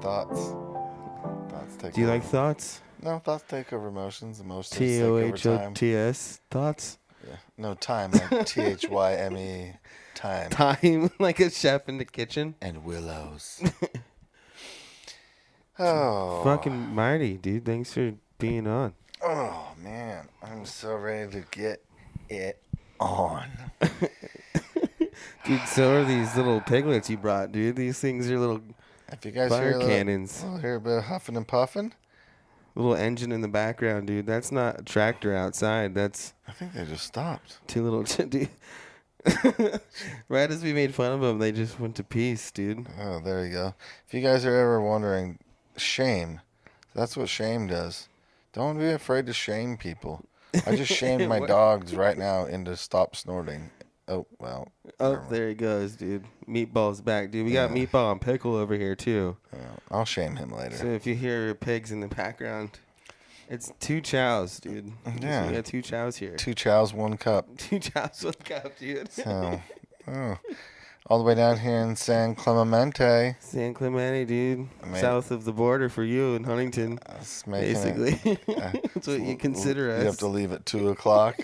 Thoughts. Thoughts take Do you over. like thoughts? No, thoughts take over emotions. Emotions take over time. TOHOTS. Thoughts? Yeah. No, time, like THYME. Time. Time, like a chef in the kitchen. And willows. Oh. Fucking mighty, dude. Thanks for being on. Oh, man. I'm so ready to get it on. Dude, so are these little piglets you brought, dude. These things are little If you guys fire hear cannons. hear a bit of huffing and puffing. Little engine in the background, dude. That's not a tractor outside. That's... I think they just stopped. Two little... Dude. Right as we made fun of them, they just went to peace, dude. Oh, there you go. If you guys are ever wondering, shame. That's what shame does. Don't be afraid to shame people. I just shamed my dogs right now into stop snorting. Oh, well. Oh, there he goes, dude. Meatball's back, dude. We got Meatball on Pickle over here, too. I'll shame him later. So if you hear pigs in the background, it's 2 chows, dude. Yeah. So we got 2 chows here. 2 chows, 1 cup. 2 chows, 1 cup, dude. So, all the way down here in San Clemente. San Clemente, dude. South of the border for you in Huntington. Basically. That's what you consider us. You have to leave at 2 o'clock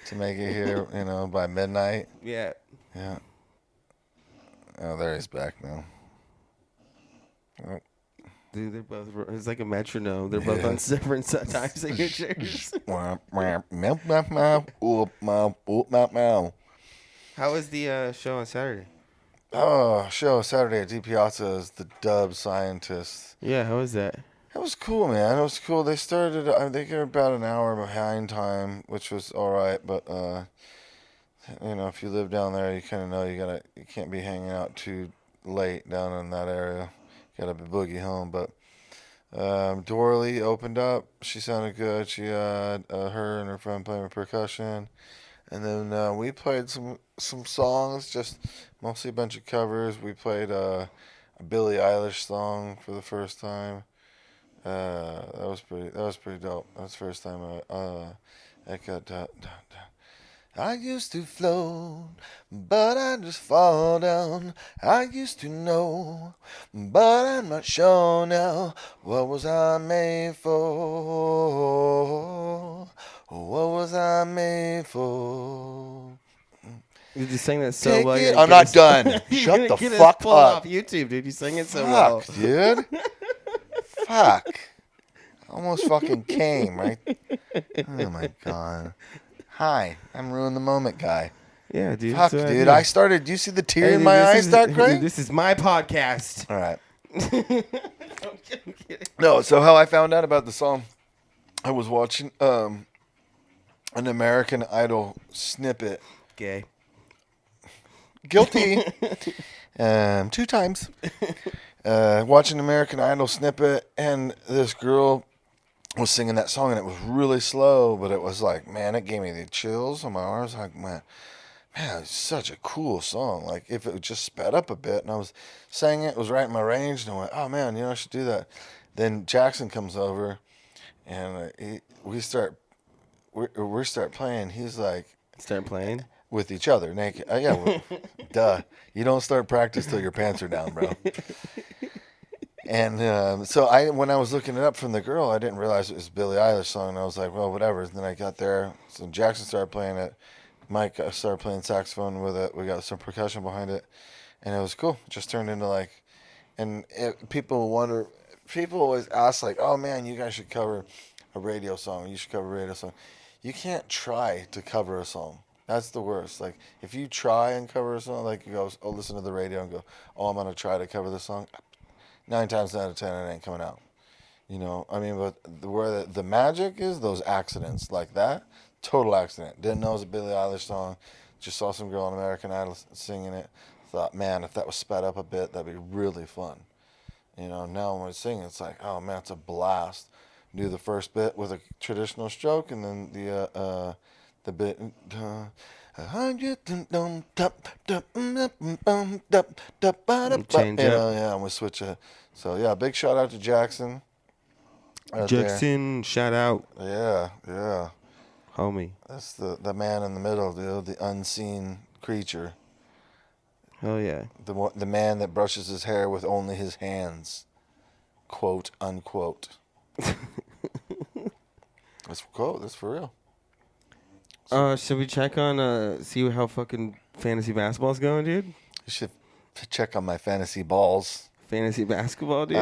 to make it here, by midnight. Yeah. Yeah. Oh, there he's back now. Oh. Dude, they're both... It's like a metronome. They're both on different time signatures. How was the show on Saturday? Oh, show Saturday at D Piazza is the Dub Scientists. Yeah, how was that? It was cool, man. It was cool. They started, I think they're about an hour behind time, which was all right. But, if you live down there, you kind of know you can't be hanging out too late down in that area. You got to boogie home. But Dorley opened up. She sounded good. She had her and her friend playing with percussion. And then we played some songs, just mostly a bunch of covers. We played a Billie Eilish song for the first time. That was pretty dope. That was the first time I got I used to float, but I just fall down. I used to know, but I'm not sure now. What was I made for? What was I made for? You just sang that so well. I'm not done. Shut the fuck up. Off YouTube, dude. You sang it so well. Fuck, dude. Fuck. Almost fucking came, right? Oh, my God. Hi, I'm Ruin the Moment guy. Yeah, dude. Fuck, dude. I started... Do you see the tear in my eye start crying? This is my podcast. All right. I'm kidding. No, so how I found out about the song, I was watching an American Idol snippet. Gay. Guilty. 2 times. Watching American Idol snippet, and this girl was singing that song, and it was really slow, but it was like, man, it gave me the chills on my arms. Like, man, it's such a cool song. Like, if it just sped up a bit, and I was saying it was right in my range, and I went, oh, man, I should do that. Then Jackson comes over, and we start playing. He's like... Start playing? With each other, naked. Yeah, duh. You don't start practice till your pants are down, bro. And so when I was looking it up from the girl, I didn't realize it was a Billie Eilish song, and I was like, well, whatever. And then I got there, so Jackson started playing it. Mike started playing saxophone with it. We got some percussion behind it, and it was cool. It just turned into like, people always ask like, oh man, you guys should cover a radio song. You should cover a radio song. You can't try to cover a song. That's the worst. Like, if you try and cover a song, like you go, listen to the radio and go, oh, I'm going to try to cover this song. 9 times out of 10, it ain't coming out. But where the magic is, those accidents like that, total accident. Didn't know it was a Billie Eilish song. Just saw some girl on American Idol singing it. Thought, man, if that was sped up a bit, that'd be really fun. Now when I sing, it's like, oh, man, it's a blast. Do the first bit with a traditional stroke, and then the bit. Change up. Yeah, and we switch it. So yeah, big shout out to Jackson. Jackson, shout out. Yeah. Homie. That's the man in the middle, dude, the unseen creature. Hell yeah. The man that brushes his hair with only his hands. quote unquote. That's quote. That's for real. Should we check on see how fucking fantasy basketball's going, dude? You should check on my fantasy balls. Fantasy basketball, dude.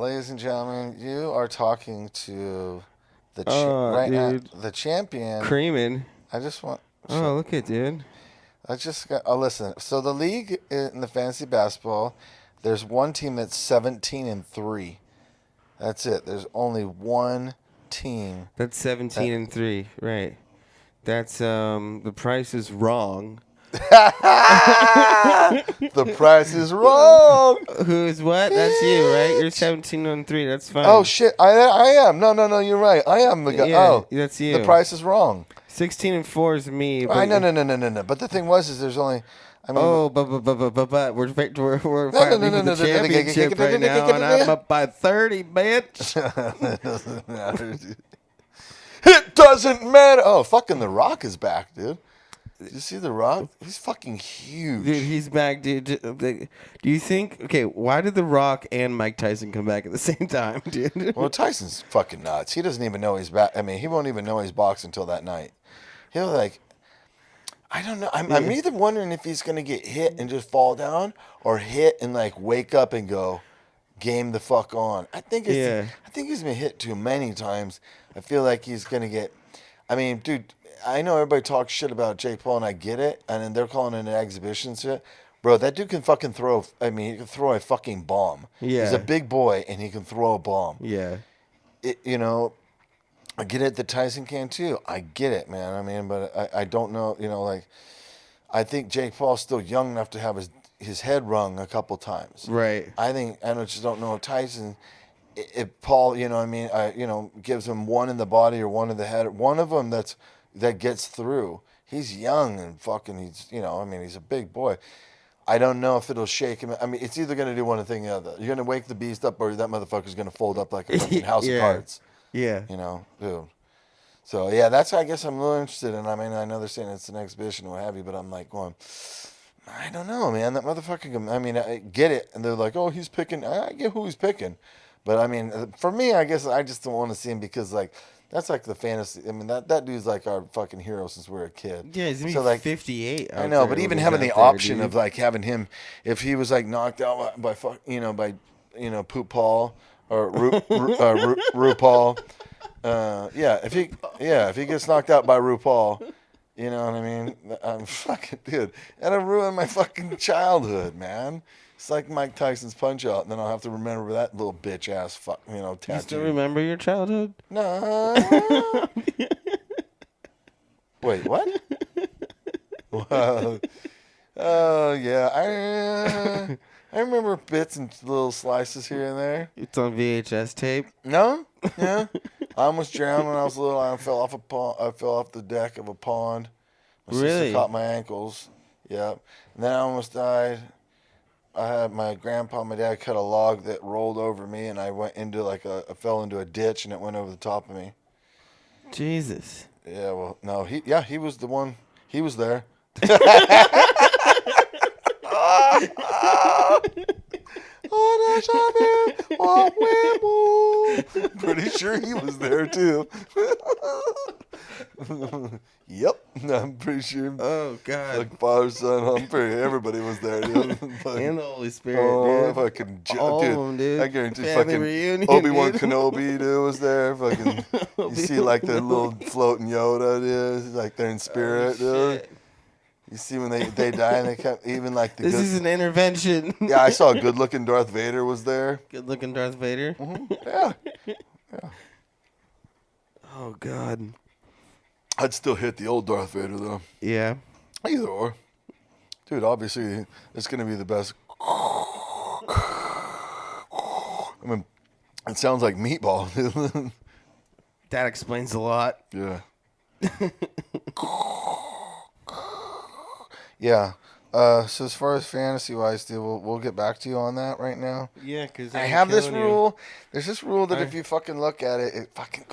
Ladies and gentlemen, you are talking to the the champion. Creaming. I just want. Oh, look at dude. I just got. Oh, listen. So the league in the fantasy basketball, there's one team that's 17-3. That's it. There's only one team. That's 17-3, right? That's the price is wrong. The price is wrong. Who's what? That's you, right? You're 17-3. That's fine. Oh shit! I am. No. You're right. I am the guy. Yeah, oh, that's you. The price is wrong. 16-4 is me. No. But the thing is there's only. I mean, but we're fighting for the championship right now, and I'm up by 30, bitch. It doesn't matter, dude. It doesn't matter. Oh, fucking The Rock is back, dude. Did you see The Rock? He's fucking huge. Dude, he's back, dude. Do you think... Okay, why did The Rock and Mike Tyson come back at the same time, dude? Well, Tyson's fucking nuts. He doesn't even know he's back. I mean, he won't even know he's boxed until that night. He'll like... I don't know. I'm either wondering if he's going to get hit and just fall down or hit and like wake up and go, game the fuck on. I think he's been hit too many times. I feel like he's going to get... I mean, dude... I know everybody talks shit about Jake Paul, and I get it. And then they're calling it an exhibition shit. Bro, that dude can fucking throw... I mean, he can throw a fucking bomb. Yeah. He's a big boy, and he can throw a bomb. Yeah. You know, I get it that Tyson can, too. I get it, man. I mean, but I don't know, you know, like... I think Jake Paul's still young enough to have his head wrung a couple times. Right. I just don't know if Tyson... If Paul, you know what I mean, gives him one in the body or one in the head, one of them that gets through. He's young and fucking, he's a big boy. I don't know if it'll shake him. I mean, it's either going to do one thing or the other. You're going to wake the beast up or that motherfucker's going to fold up like a fucking house of cards. Yeah. Dude. So, yeah, that's I guess I'm a little interested in. I mean, I know they're saying it's an exhibition or what have you, but I'm like going, I don't know, man. That motherfucker, I mean, I get it. And they're like, oh, he's picking. I get who he's picking. But, I mean, for me, I guess I just don't want to see him because, like, that's like the fantasy. I mean, that dude's like our fucking hero since we were a kid. Yeah, he's gonna be 58. I know, but even having the option of like having him, if he was like knocked out by Poop Paul or RuPaul, if he gets knocked out by RuPaul, you know what I mean? I'm fucking dude. That'll ruin my fucking childhood, man. It's like Mike Tyson's Punch Out, and then I'll have to remember that little bitch ass tattoo. You still remember your childhood? No. Wait, what? Wow. Oh yeah, I remember bits and little slices here and there. It's on VHS tape. No, yeah. I almost drowned when I was little. I fell off a pond. I fell off the deck of a pond. My sister caught my ankles. Yep. And then I almost died. I had my grandpa and my dad cut a log that rolled over me, and I went into I fell into a ditch, and it went over the top of me. Jesus. Yeah, well, no, he was the one. He was there. Pretty sure he was there too. Yep, I'm pretty sure. Oh God! Like Father, Son, everybody was there, dude. And the Holy Spirit, dude. Fucking all of them, dude. I guarantee Family fucking reunion, Obi-Wan dude. Kenobi, dude, was there. Fucking, you see like the little floating Yoda, dude. He's like they're in spirit, dude. Shit. You see when they die and they kept even like the. This is an intervention. Yeah, I saw a good-looking Darth Vader was there. Good-looking Darth Vader. Mm-hmm. Yeah. Oh God. I'd still hit the old Darth Vader though. Yeah. Either or, dude. Obviously, it's gonna be the best. I mean, it sounds like meatball. That explains a lot. Yeah. Yeah. So as far as fantasy wise, dude, we'll get back to you on that right now. Yeah, because I have this rule. There's this rule that if you fucking look at it, it fucking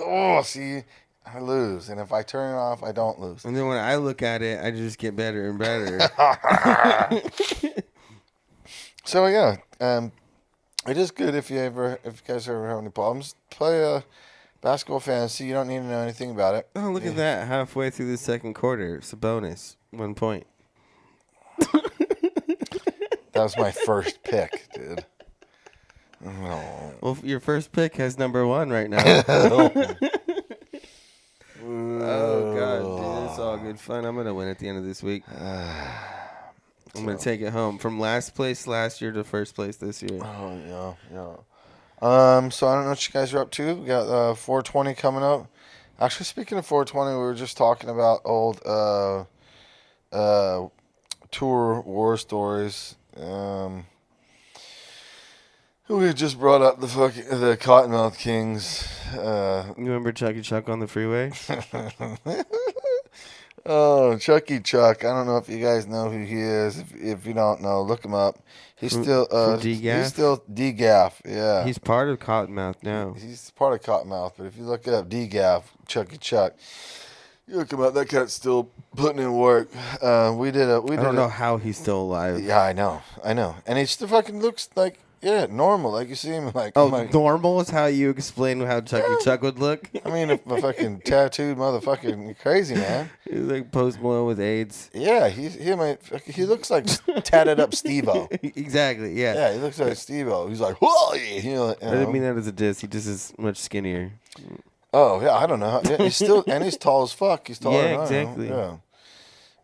see, I lose, and if I turn it off, I don't lose. And then when I look at it, I just get better and better. So yeah, It is good if you guys ever have any problems. Play basketball fantasy. You don't need to know anything about it. Oh, look at that! Halfway through the second quarter, it's a bonus. 1 point. That was my first pick, dude. Oh. Well, your first pick has number 1 right now. Oh God, dude, it's all good fun. I'm gonna win at the end of this week. I'm gonna take it home from last place last year to first place this year. Oh yeah. So I don't know what you guys are up to. We got 420 coming up. Actually, speaking of 420, we were just talking about old tour war stories. We just brought up the Cottonmouth Kings. You remember Chucky Chuck on the freeway? Oh, Chucky Chuck. I don't know if you guys know who he is. If you don't know, look him up. He's still D-Gaff. Yeah. He's part of Cottonmouth now. He's part of Cottonmouth, but if you look up D-Gaff, Chucky Chuck, you look him up. That cat's still putting in work. I don't know how he's still alive. Yeah, I know, and he still fucking looks like normal. Like you see him like. Normal is how you explain how Chucky Chuck would look. I mean, a fucking tattooed motherfucking crazy man. He's like Post Malone with AIDS. Yeah, he looks like tatted up Steve-O. Exactly. Yeah. Yeah, he looks like Steve-O. He's like, whoa, I didn't mean that as a diss. He just is much skinnier. Oh yeah, I don't know. He's still and he's tall as fuck. He's taller than exactly. I am. Yeah.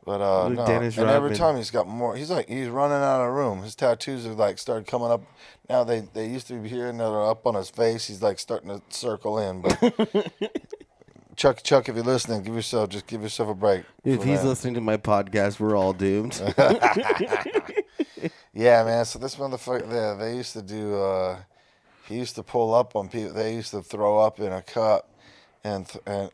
But no. And every time he's got more. He's running out of room. His tattoos are like started coming up. Now they used to be here and now they're up on his face. He's like starting to circle in. But Chuck, if you're listening, give yourself a break. If he's listening to my podcast, we're all doomed. Yeah, man. So this motherfucker, they used to do. He used to pull up on people. They used to throw up in a cup. And you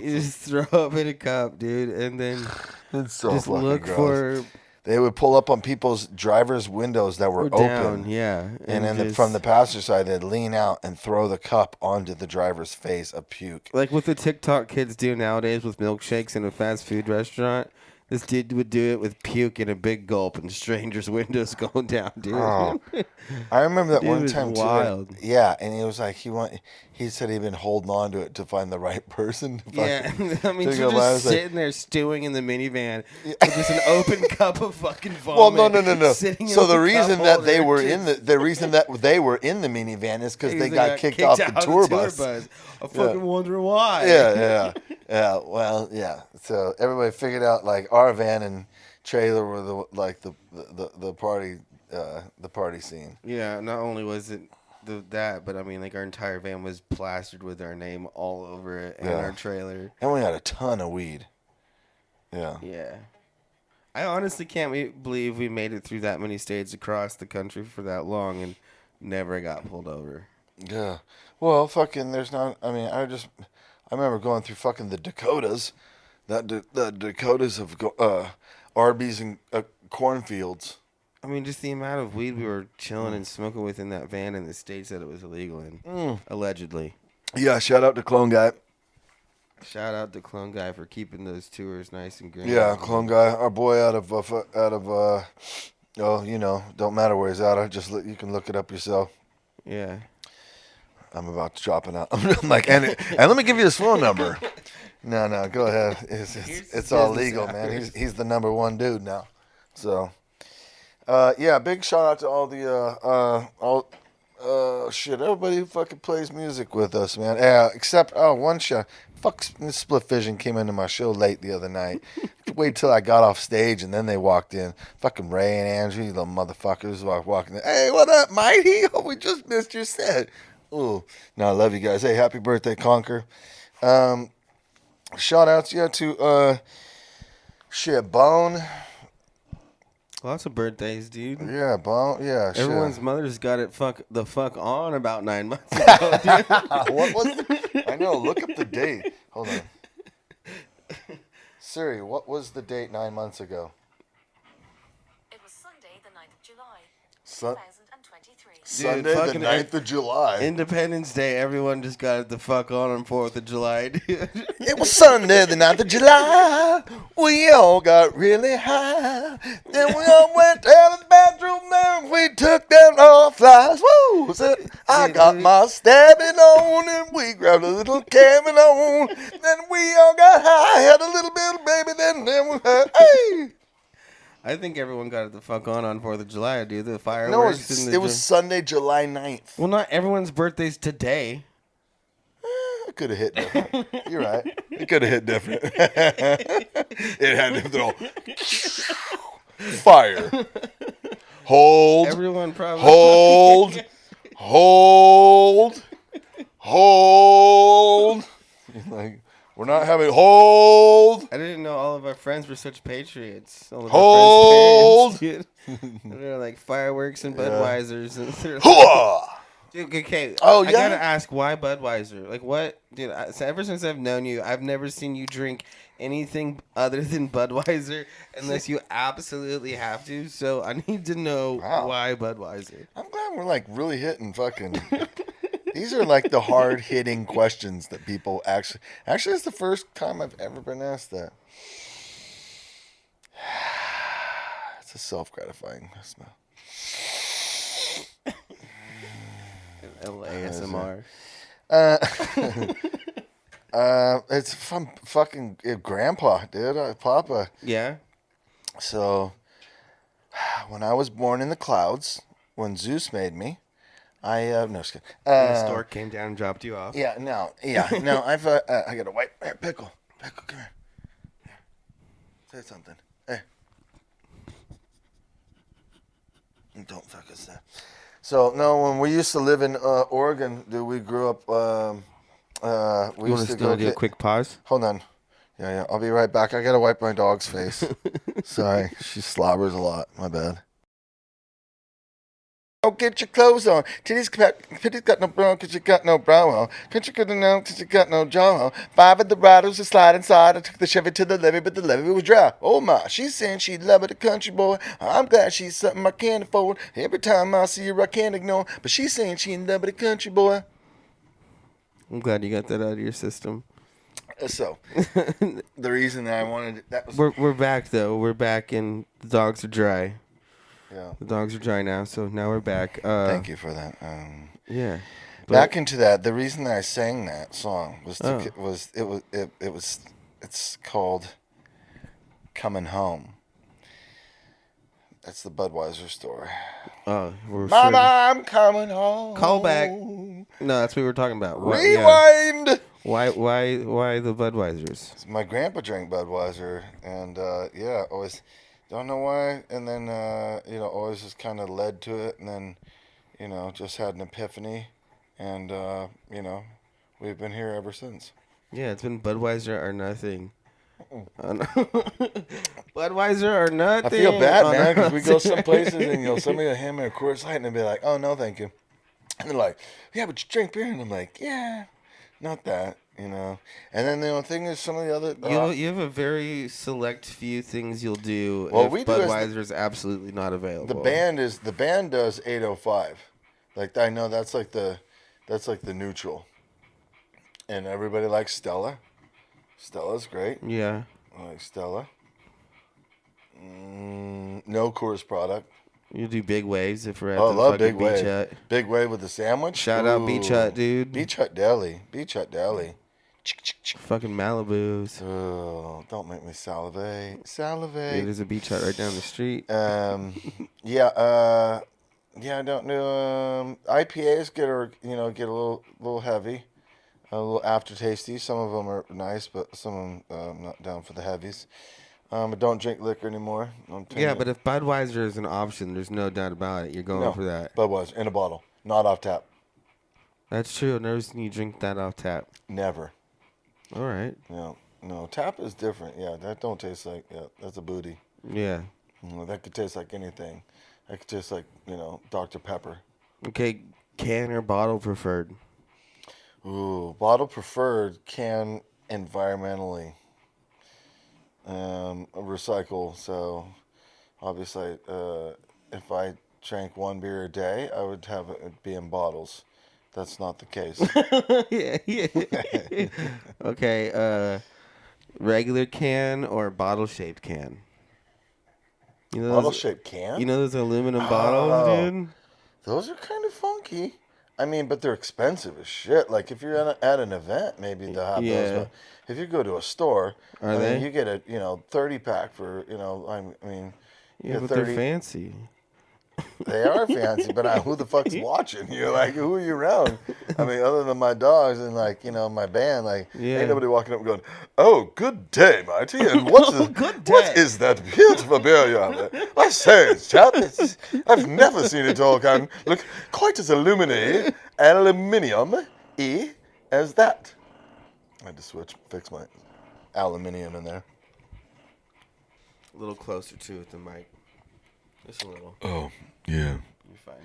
just throw up in a cup, dude, and then it's so just look gross. for. They would pull up on people's driver's windows that were open, yeah, and then from the passenger side, they'd lean out and throw the cup onto the driver's face, a puke. Like what the TikTok kids do nowadays with milkshakes in a fast food restaurant. This dude would do it with puke in a big gulp and strangers' windows going down, dude. Oh. I remember that one time wild. too. Yeah, and he was like, he said he'd been holding on to it to find the right person. Yeah, I mean, you're just sitting there stewing in the minivan with just an open cup of fucking vomit. Well, no. So the reason that they were in the minivan is because they got kicked off the tour bus. I fucking wonder why. Yeah. Well, yeah. So everybody figured out like our van and trailer were the party scene. Yeah. Not only was it that, but I mean, like our entire van was plastered with our name all over it and our trailer. And we had a ton of weed. Yeah. Yeah. I honestly can't believe we made it through that many states across the country for that long and never got pulled over. Yeah. Well, fucking, there's not. I mean, I remember going through fucking the Dakotas, the Dakotas of Arby's and cornfields. I mean, just the amount of weed we were chilling and smoking within that van in the states that it was illegal in, allegedly. Yeah, shout out to Clone Guy. Shout out to Clone Guy for keeping those tours nice and green. Yeah, Clone Guy, our boy out of don't matter where he's at. You can look it up yourself. Yeah. I'm about to drop it out. I'm like, and let me give you his phone number. No, go ahead. It's all legal, man. He's the number one dude now. So, big shout out to all the everybody who fucking plays music with us, man. Yeah, except one show. Fuck, Split Vision came into my show late the other night. Wait till I got off stage and then they walked in. Fucking Ray and Andrew, you little motherfuckers, walking in. Hey, what up, Mighty? Oh, we just missed your set. Ooh, no, I love you guys. Hey, happy birthday, Conquer. Shout outs, to Bone. Lots of birthdays, dude. Yeah, Bone. Yeah, everyone's mother's got it the fuck on about 9 months ago, dude. What was it? I know. Look up the date. Hold on. Siri, what was the date 9 months ago? It was Sunday, the 9th of July, 2023. Sunday, the 9th of July. Independence Day, everyone just got it the fuck on 4th of July, dude. It was Sunday, the 9th of July. We all got really high. Then we all went down to the bathroom there and We took them all flies. Woo! Said, I got my stabbing on, and we grabbed a little cabin on. Then we all got high, had a little bit of baby, then we had, hey! I think everyone got it the fuck on 4th of July, dude. The No, fireworks and it was Sunday, July 9th. Well, not everyone's birthday's today. It could have hit different. You're right. It could have hit different. It had to throw fire. Hold. Everyone probably hold. Like, we're not having hold. I didn't know all of our friends were such patriots. All of Hold. our friends' parents, dude. They're like fireworks and Budweisers and they're Dude, okay. Oh, I yeah? gotta ask, why Budweiser? Like, what, dude? So ever since I've known you, I've never seen you drink anything other than Budweiser unless you absolutely have to. So I need to know why Budweiser. I'm glad we're like really hitting fucking. These are like the hard hitting questions that people actually. Actually, it's the first time I've ever been asked that. It's a self gratifying smell. ASMR. It's from fucking grandpa, dude. Papa. Yeah. So, when I was born in the clouds, when Zeus made me, no, just kidding. The stork came down and dropped you off. Yeah, no. I've I got a white pickle. Pickle, come here. Say something. Hey. Don't fuck us there. So no, when we used to live in Oregon, dude, we grew up. We You used want to to still go do a get. quick pause? Hold on. Yeah. I'll be right back. I gotta wipe my dog's face. Sorry, she slobbers a lot. My bad. Oh, get your clothes on. Titties got no bra, cause you got no bra on. Country couldn't know, cause you got no jaw on. 5 of the riders would slide inside. I took the Chevy to the levee, but the levee was dry. Oh my, she's saying she'd love it, a country boy. I'm glad she's something I can't afford. Every time I see her, I can't ignore. But she's saying she in love with a country boy. I'm glad you got that out of your system. So, the reason that I wanted that was We're back though. We're back and the dogs are dry. yeah. The dogs are dry now, so now we're back. Thank you for that. Yeah. Back into that. The reason that I sang that song was it's called "Coming Home." That's the Budweiser story. Oh, we're Mama, I'm coming home. Call back. No, that's what we were talking about. Rewind. Yeah. Why the Budweisers? My grandpa drank Budweiser, and always don't know why. And then always just kind of led to it, and then just had an epiphany, and we've been here ever since. Yeah, it's been Budweiser or nothing. Budweiser or nothing. I feel bad, man, because we go some places and somebody will hand me a Coors Light and they'll be like, "Oh no, thank you," and they're like, "Yeah, but you drink beer," and I'm like, "Yeah, not that." And then the thing is, some of the other you have a very select few things you'll do Well, if we do is Budweiser is absolutely not available. the band does 805, like I know that's like the neutral, and everybody likes Stella. Stella's great. Yeah. I like Stella. No Coors product. You do Big Waves if we're at Oh, I the love fucking Big Beach Wave. Hut. Big Wave with the sandwich. Shout out Beach Hut, dude. Beach Hut Deli. Fucking Malibu's. Oh, don't make me salivate. Dude, there's a Beach Hut right down the street. I don't know. IPAs get a little heavy, a little aftertasty. Some of them are nice, but some of them I'm not down for the heavies. I don't drink liquor anymore. Yeah, but if Budweiser is an option, there's no doubt about it. You're going for that. Budweiser in a bottle, not off tap. That's true. I've never seen you drink that off tap. Never. All right. No, tap is different. Yeah, that don't taste like. Yeah, that's a booty. Yeah. That could taste like anything. That could taste like Dr. Pepper. Okay, can or bottle preferred? Ooh, bottle preferred. Can environmentally recycle. So obviously, if I drank one beer a day, I would have it be in bottles. That's not the case. Yeah. Okay, regular can or bottle shaped can? You know Bottle those, shaped can. you know those aluminum bottles, dude. Those are kind of funky. I mean, but they're expensive as shit. Like if you're at an event, maybe they'll have those. Yeah. But if you go to a store, Are they? you get a 30 pack for I mean, you Yeah, get but they're 30. fancy. They are fancy, but who the fuck's watching? You're like, who are you around? I mean, other than my dogs and my band, like, Yeah. ain't nobody walking up and going, "Oh, good day, Marty, and what is that beautiful beer you have there? I say, chap, I've never seen it all kind look quite as aluminium as that." I had to fix my aluminium in there. A little closer to it, the mic. Just a little. Oh, yeah. You're fine.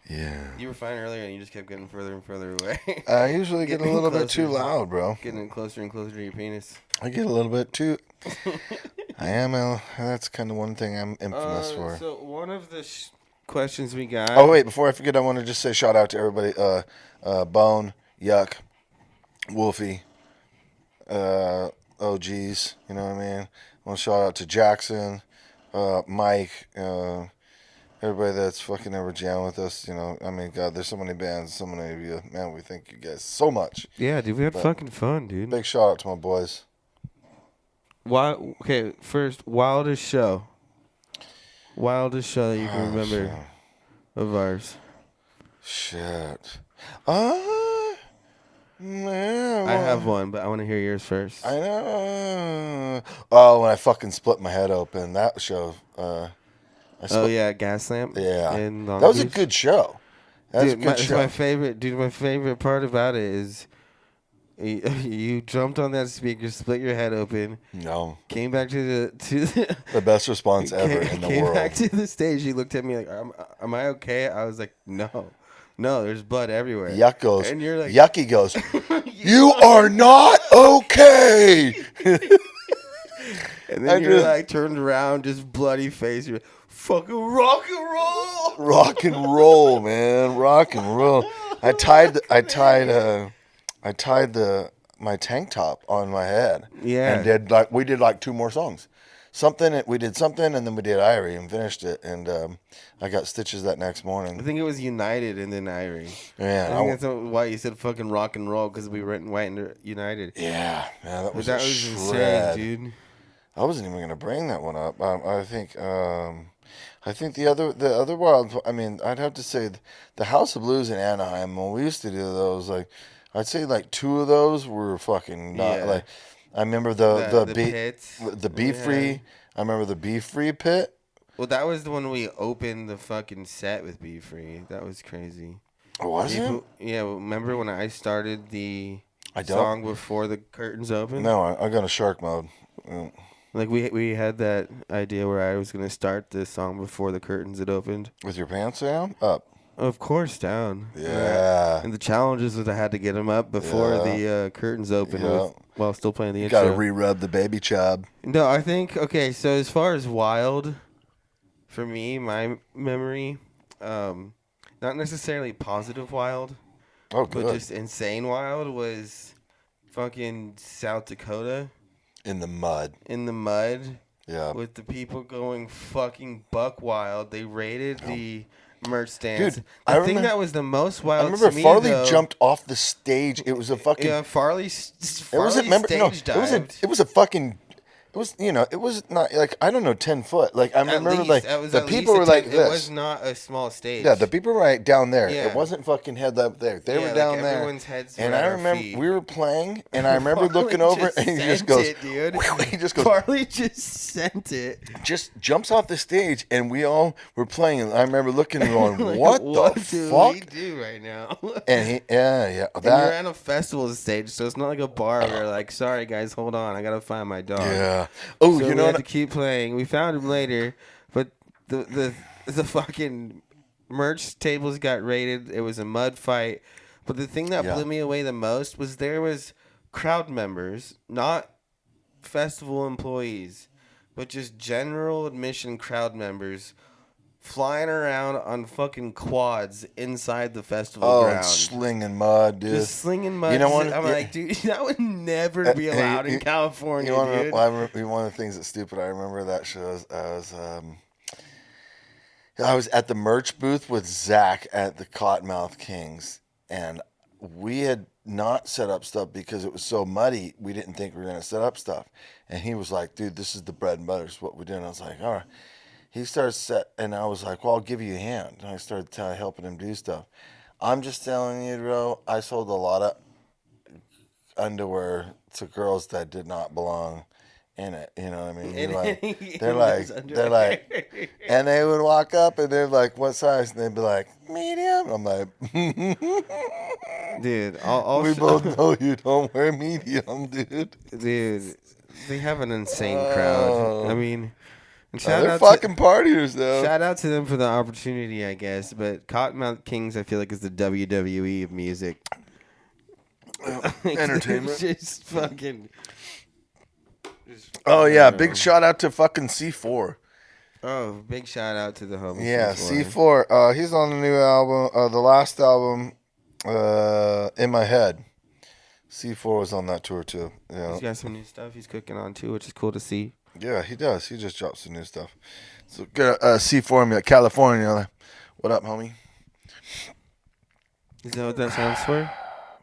Yeah. You were fine earlier, and you just kept getting further and further away. I usually get a little bit too loud, bro. Getting closer and closer to your penis. I get a little bit too. That's kind of one thing I'm infamous for. So one of the questions we got. Oh wait, before I forget, I want to just say shout out to everybody. Bone, Yuck, Wolfie, OGs. You know what I mean? I want to shout out to Jackson, Mike, everybody that's fucking ever jammed with us. You know, I mean, God, there's so many bands, so many of you. Man, we thank you guys so much. Yeah, dude, we had fucking fun, dude. Big shout out to my boys. Okay, first, wildest show. Wildest show that you can remember of ours. Shit. Man, I have one, but I want to hear yours first. I know. Oh, when I fucking split my head open, that show. Gas lamp. Yeah, in Long that was a Beach. good show. That was a good show. My favorite, dude. My favorite part about it is you jumped on that speaker, split your head open. No, came back to the best response ever in the world. Came back to the stage. He looked at me like, "Am I okay?" I was like, "No, there's blood everywhere." Yuck goes, and you're like, Yucky goes, "You are not okay." And then you're like turned around, just bloody face. You're like, fucking rock and roll. Rock and roll, man. Rock and roll. I tied my tank top on my head. Yeah. And we did two more songs. We did something, and then we did Irie and finished it. And I got stitches that next morning. I think it was United and then Irie. Yeah. I think that's why you said fucking rock and roll, because we went white and United. Yeah. Man, that was insane, dude. I wasn't even gonna bring that one up. I think the other wild. I mean, I'd have to say the House of Blues in Anaheim. When we used to do those, I'd say two of those were fucking not like. I remember the Be Free. I remember the Be Free pit. Well, that was the one we opened the fucking set with Be Free. That was crazy. Was it? Yeah. Remember when I started the song before the curtains opened? No, I got a shark mode. Like we had that idea where I was gonna start this song before the curtains had opened. With your pants down? Up. Of course, down. Yeah. And the challenges was I had to get them up before the curtains opened while still playing the intro. Got to re-rub the baby chub. No, I think so as far as wild, for me, my memory, not necessarily positive wild, but just insane wild was fucking South Dakota. In the mud. Yeah. With the people going fucking buck wild. They raided the merch stands. Dude, I think that was the most wild. I remember Farley jumped off the stage. It was a fucking. Yeah, Farley stage dived. It was a fucking. It was, it was not 10 foot. I remember the people were like this. It was not a small stage. Yeah, the people were down there. Yeah. It wasn't fucking head up there. They were down there. Everyone's heads were and at I our remember feet. we were playing, and I remember looking over, and he just goes, dude. He just goes. Farley just sent it. Just jumps off the stage, and we all were playing. And I remember looking and going, "What the fuck we do right now?" And he, yeah. And you're at a festival stage, so it's not like a bar where like, sorry guys, hold on, I gotta find my dog. Yeah. Oh, we had to keep playing. We found him later, but the fucking merch tables got raided. It was a mud fight. But the thing that blew me away the most was there was crowd members, not festival employees, but just general admission crowd members flying around on fucking quads inside the festival Oh, and ground. slinging mud, dude. Just slinging mud. You know what? I'm like, dude, that would never be allowed in California, dude. One of the things that's stupid. I remember that show. I was at the merch booth with Zach at the Cottonmouth Kings, and we had not set up stuff because it was so muddy. We didn't think we were going to set up stuff. And he was like, dude, this is the bread and butter. It's what we do. And I was like, all right. He started and I was like, well, I'll give you a hand. And I started helping him do stuff. I'm just telling you, bro, I sold a lot of underwear to girls that did not belong in it. You know what I mean? They're like, and they would walk up and they're like, what size? And they'd be like, medium. I'm like, dude, we both know you don't wear medium, dude. Dude, they have an insane crowd. I mean, and they're fucking partiers, though. Shout out to them for the opportunity, I guess. But Cottonmouth Kings, I feel like, is the WWE of music. Entertainment. Just fucking. Oh, yeah. Big shout out to fucking C4. Oh, big shout out to the homie. Yeah, C4. He's on the new album, the last album, In My Head. C4 was on that tour, too. Yeah. He's got some new stuff he's cooking on, too, which is cool to see. Yeah, he does. He just dropped some new stuff. So, good C4, California. What up, homie? Is that what that stands for?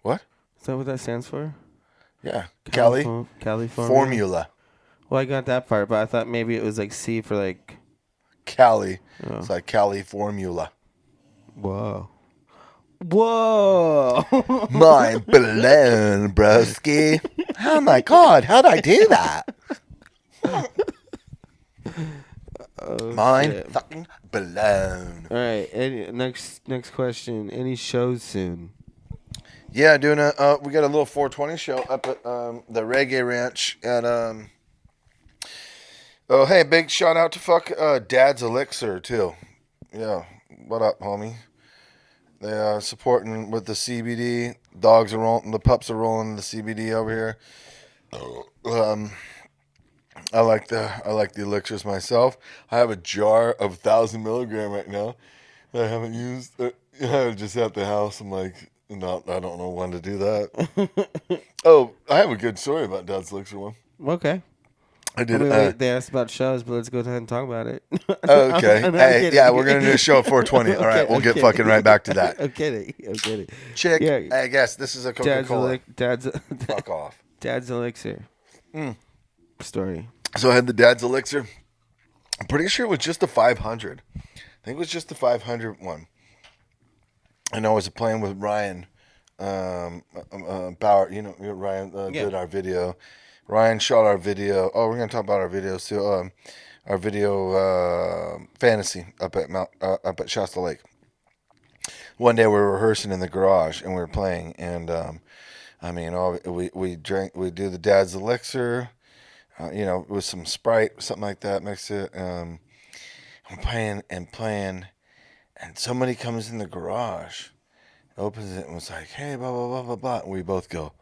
What? Is that what that stands for? Yeah. California. Formula. Well, I got that part, but I thought maybe it was like C for like... Cali. Oh. It's like Cali Formula. Whoa. Whoa. Mind blown, broski. Oh, my God. How'd I do that? Mind shit. fucking blown. All right. Next question. Any shows soon? Yeah, doing we got a little 420 show up at the Reggae Ranch at Oh, hey, big shout out to Dad's Elixir too. Yeah, what up, homie? They are supporting with the CBD. Dogs are rolling, the pups are rolling the CBD over here. I like the elixirs myself. I have a jar of 1,000 milligram right now that I haven't used. Just at the house. I'm like, no, I don't know when to do that. Oh, I have a good story about Dad's elixir one. Okay. I did. Wait, they asked about shows, but let's go ahead and talk about it. Okay. Hey, yeah, we're gonna do a show at 420. All right, we'll get fucking right back to that. I'm kidding. Chick, Yeah. I guess this is a Coca-Cola. Fuck off. Dad's elixir. Story. So I had the Dad's elixir. I'm pretty sure it was just the 500. I think it was just the 500 one. And I was playing with Ryan Bauer. You know, Ryan did our video. Ryan shot our video. Oh, we're gonna talk about our videos too. Our video fantasy up at Shasta Lake. One day we were rehearsing in the garage and we were playing, and we do the Dad's elixir, with some Sprite, something like that. Mix it. I'm playing, and somebody comes in the garage, opens it, and was like, "Hey, blah blah blah blah blah," and we both go.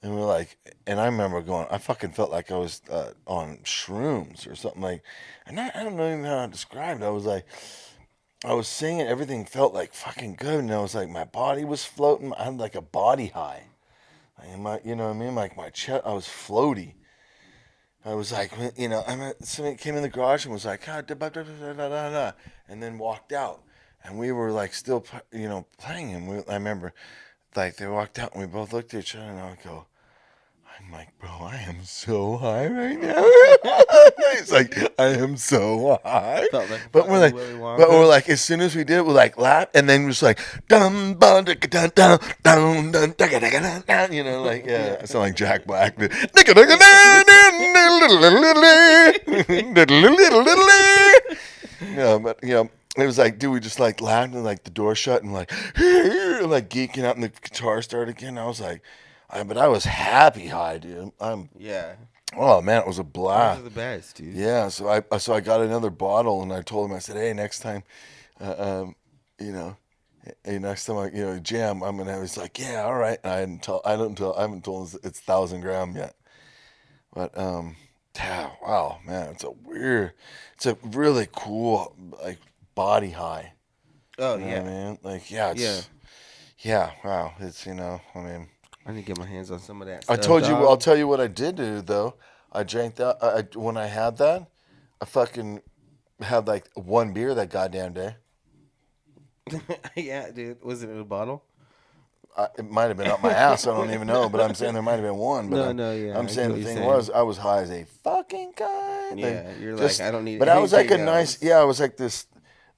And we're like, and I remember going, I fucking felt like I was on shrooms or something like, and I don't know even how to describe it. I was like, I was singing, everything felt like fucking good, and I was like, my body was floating. I had like a body high. You know what I mean? Like my chest, I was floaty. I was like, somebody came in the garage and was like, and then walked out, and we were like still, playing, and I remember, like they walked out and we both looked at each other, and I would go, I'm like, bro, I am so high right now. It's like, I am so high. But we're like, as soon as we did it, we're like, laugh, and then we're just like, dum, dun, dun, dun, dun, dun, dun, dun, dun, like, yeah, I sound like Jack Black. It was like, dude, we just like laughed and like the door shut and like geeking out and the guitar started again. I was like, but I was happy high, dude. Yeah. Oh man, it was a blast. Those are the best, dude. Yeah, so I got another bottle and I told him, I said, hey, next time, hey, next time I jam, I'm gonna have. He's like, yeah, all right. And I haven't told him it's 1,000 gram yet, but Yeah, wow, man, it's a really cool like body high. Oh You know what yeah, I mean? Like, yeah, yeah. wow, it's I mean, I need to get my hands on some of that I stuff, told you, I'll dog. tell you what I did do though. I drank that. When I had that, I fucking had like one beer that goddamn day. Yeah, dude. Was it in a bottle? It might have been up my ass. I don't even know, but I'm saying there might have been one. But No, no, yeah. I'm I get saying what the you're thing saying. was, I was high as a fucking kite. Like, Yeah, you're like, just, I don't need but I was like a anything nice, else. yeah, I was like this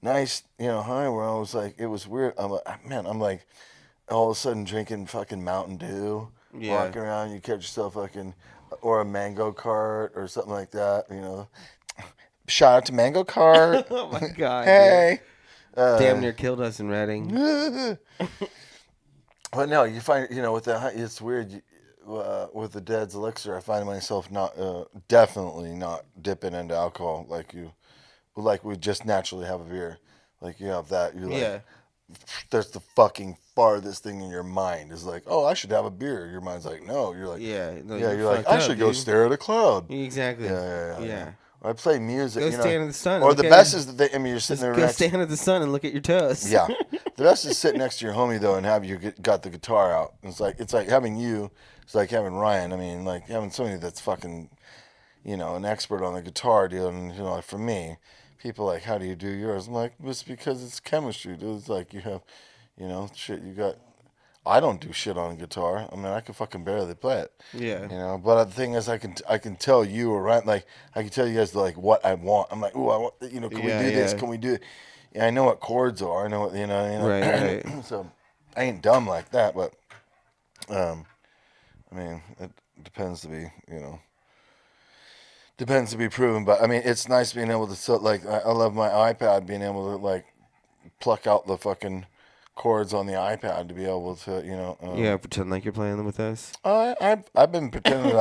nice, high where I was like, it was weird. I'm like, man, I'm like, all of a sudden drinking fucking Mountain Dew, Yeah. walking around, you catch yourself fucking, or a mango cart or something like that. Shout out to Mango Cart. Oh my god, dude. Hey. Damn near killed us in Reading. But no, you find with the it's weird. With the Dead's elixir, I find myself not definitely not dipping into alcohol like we just naturally have a beer. Like you have that, you're like, Yeah. that's the fucking farthest thing in your mind is like, oh, I should have a beer. Your mind's like, no. You're like, Yeah. No, yeah. you're You're like, fucked I up, should go dude. stare at a cloud. Exactly. Yeah. Yeah. Or I play music, Go stand in the sun. And Or look the at best your, is that I mean, you're sitting just there go next. stand at the sun and look at your toes. Yeah, the best is sitting next to your homie though and have you got the guitar out. It's like having you. It's like having Ryan. I mean, like having somebody that's fucking, an expert on the guitar deal. And like for me, people like, how do you do yours? I'm like, it's because it's chemistry, dude. It's like you have, shit. You got. I don't do shit on a guitar. I mean, I can fucking barely play it. Yeah. But the thing is, I can tell you or Ryan, like I can tell you guys like what I want. I'm like, ooh, I want. Can we Yeah, do this? yeah. Can we do it? Yeah, I know what chords are. I know what Right, right. So I ain't dumb like that, but I mean, it depends to be, depends to be proven. But I mean, it's nice being able to like I love my iPad being able to like pluck out the fucking chords on the iPad to be able to, Yeah, pretend like you're playing them with us. I've been pretending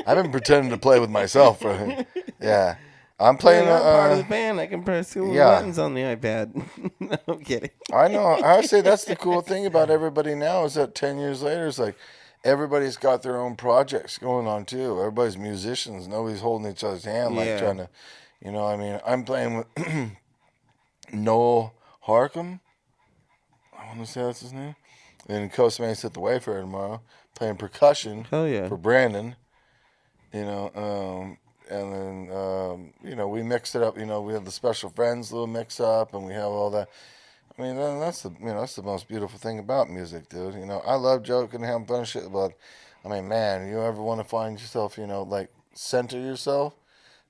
I've been pretending to play with myself for yeah. I'm Like, playing. I'm part of the band. I can press two Yeah. buttons on the iPad. No, I'm kidding. I know. I say that's the cool thing about everybody now is that 10 years later, it's like everybody's got their own projects going on too. Everybody's musicians. Nobody's holding each other's hand like Yeah. trying to, I mean, I'm playing with Noel Harcum. I want to say that's his name. And Coast Mace at the Wayfair tomorrow, playing percussion Hell yeah. for Brandon. And then we mixed it up. We have the special friends little mix up, and we have all that. I mean, that's the most beautiful thing about music, dude. I love joking and having fun and shit, but I mean, man, you ever want to find yourself, like center yourself?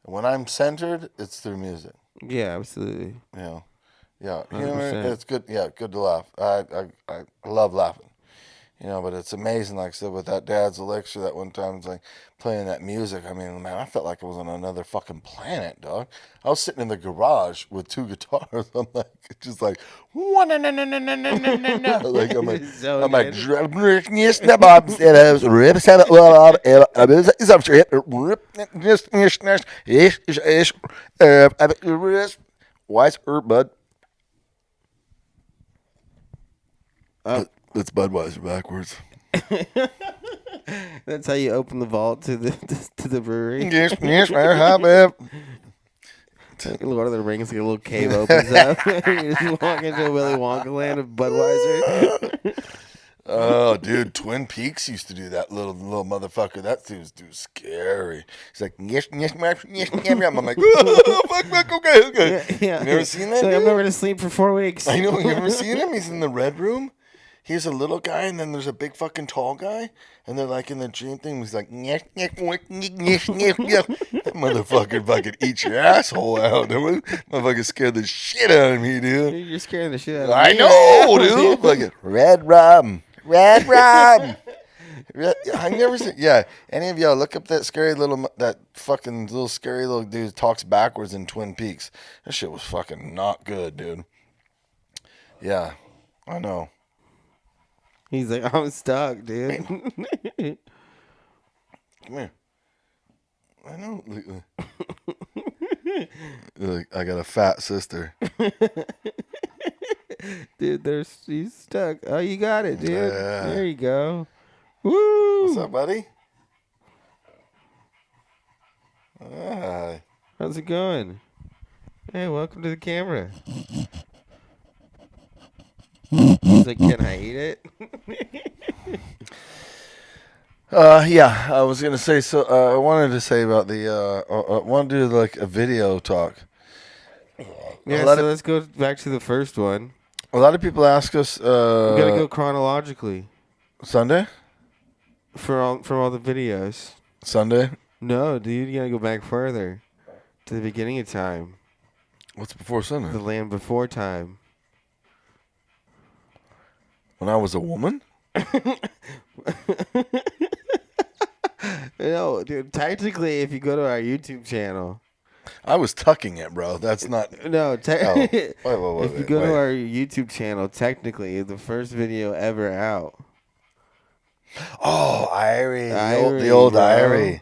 When I'm centered, it's through music. Yeah, absolutely. Yeah, humor. 100%. It's good. Yeah, good to laugh. I love laughing. But it's amazing, like I said, with that Dad's Elixir that one time, it's like playing that music. I mean, man, I felt like I was on another fucking planet, dog. I was sitting in the garage with two guitars. I'm like, just like, like I'm like, So I'm like, good. wise bud. Oh, It's Budweiser backwards. that's how you open the vault to the brewery. Yes, hi, babe. Lord of the Rings, like a little cave opens up. You just walk into a Willy Wonka land of Budweiser. Oh, dude, Twin Peaks used to do that little motherfucker. That dude's scary. He's like, yes, I'm like, oh, fuck, okay. Yeah. You never seen that? So I'm Dude? never to sleep for 4 weeks. I know. You ever seen him? He's in the red room. He's a little guy, and then there's a big fucking tall guy, and they're like in the dream thing. He's like, that motherfucker fucking eat your asshole out. That motherfucker scared the shit out of me, dude. You're scaring the shit out of I me. know, dude. Fucking red rum. I never seen. Yeah, any of y'all look up that fucking little scary little dude talks backwards in Twin Peaks. That shit was fucking not good, dude. Yeah, I know. He's like, I'm stuck, dude. Come here. I know. Look, I got a fat sister. Dude, he's stuck. Oh, you got it, dude. Yeah. There you go. Woo! What's up, buddy? Hi. How's it going? Hey, welcome to the camera. He's like, can I eat it? Yeah, I was gonna say. So, I wanted to say about the. I want to do like a video talk. Yeah, so let's go back to the first one. A lot of people ask us. We gotta go chronologically Sunday. from all the videos. Sunday. No, dude, you gotta go back further to the beginning of time, What's before Sunday? the land before time. When I was a woman. No, dude. Technically, if you go to our YouTube channel, I was tucking it, bro. That's not. no. Wait, If you go to our YouTube channel, technically, the first video ever out. Oh, Irie. Irie, The old bro. Irie.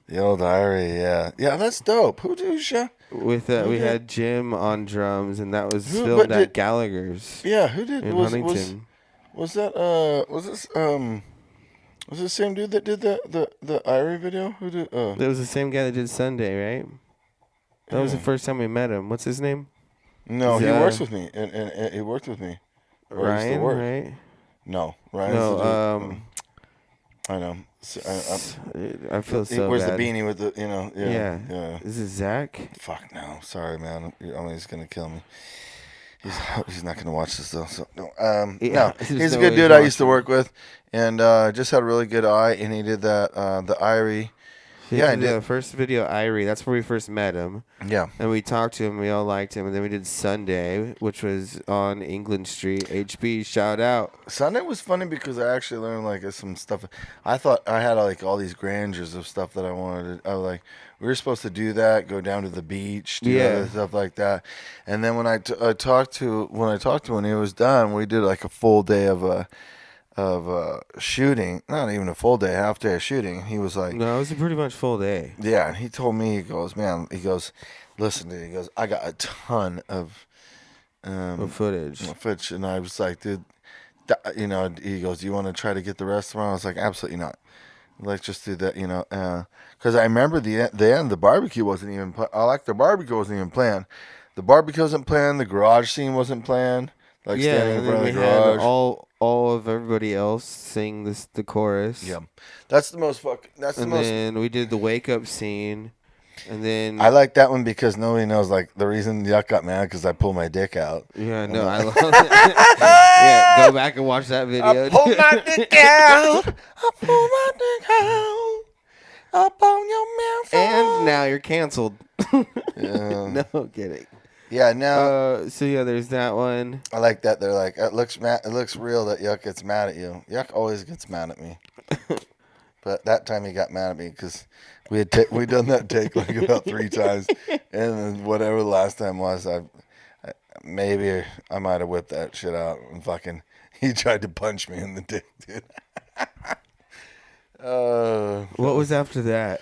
The old Irie, yeah. Yeah, that's dope. Who do you With we had Jim on drums, and that was Who- filmed but at did- Gallagher's Yeah, who did in was Huntington. was that was this was it the same dude that did the Irie video? Who did That was the same guy that did Sunday, right? That was the first time we met him. What's his name? No, he Yeah. works with me and he worked with me. Or used to Ryan, work. right? No, Ryan's No, the dude. I know. I feel He so wears bad. the beanie with the, Yeah. yeah. Is it Zach? Fuck no, sorry, man. He's gonna kill me. He's not gonna watch this though. So no, Yeah, no, there's he's a no good way dude he's I used to watching. work with, and just had a really good eye. And he did that the Irie. Yeah, I did. The first video, Irie. That's where we first met him. Yeah, And we talked to him. We all liked him. And then we did Sunday, which was on England Street. HB, shout out. Sunday was funny because I actually learned like some stuff. I thought I had like all these grandeurs of stuff that I wanted. I was like, we were supposed to do that, go down to the beach, do other stuff like that. And then when I talked to when he was done, we did like a full day of shooting. Not even a full day, half day of shooting. He was like, No, it was a pretty much full day. yeah, and he told me, he goes, man, he goes, listen, dude, he goes, I got a ton of Footage. footage, and I was like, dude, he goes, do you want to try to get the rest tomorrow? I was like, absolutely not. Let's just do that, because I remember the end, the barbecue wasn't even. The barbecue wasn't even planned. The barbecue wasn't planned. The garage scene wasn't planned. Like standing in and front then of we the had garage. all of everybody else sing the chorus. Yeah, that's the most fucking. That's the And most. then we did the wake up scene. And then I like that one because nobody knows like the reason Yuck got mad because I pulled my dick out. yeah, no, I love it. Yeah, go back and watch that video. I pulled my dick out. I pulled my dick out. Up on your mouth. And now you're canceled. Yeah. No kidding. Yeah, now So yeah, there's that one. I like that. They're like, it looks real that Yuck gets mad at you. Yuck always gets mad at me. But that time he got mad at me because we done that take like about 3 times, and then whatever the last time was, maybe I might have whipped that shit out and fucking he tried to punch me in the dick, dude. What was after that?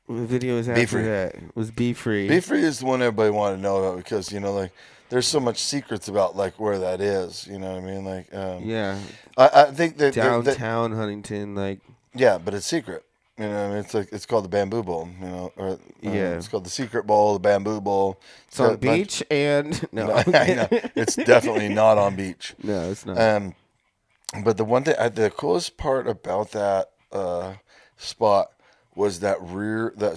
The video was Be after Free. that. Was Be Free. Be Free is the one everybody wanted to know about because like there's so much secrets about like where that is. You know what I mean? Like Yeah. I think that Downtown Huntington, like. yeah, but it's secret. You know, what I mean, it's called the Bamboo Bowl. Or Yeah. it's called the Secret Bowl, the Bamboo Bowl. It's on beach and no. I know. It's definitely not on beach. No, it's not. But the one thing, the coolest part about that spot was that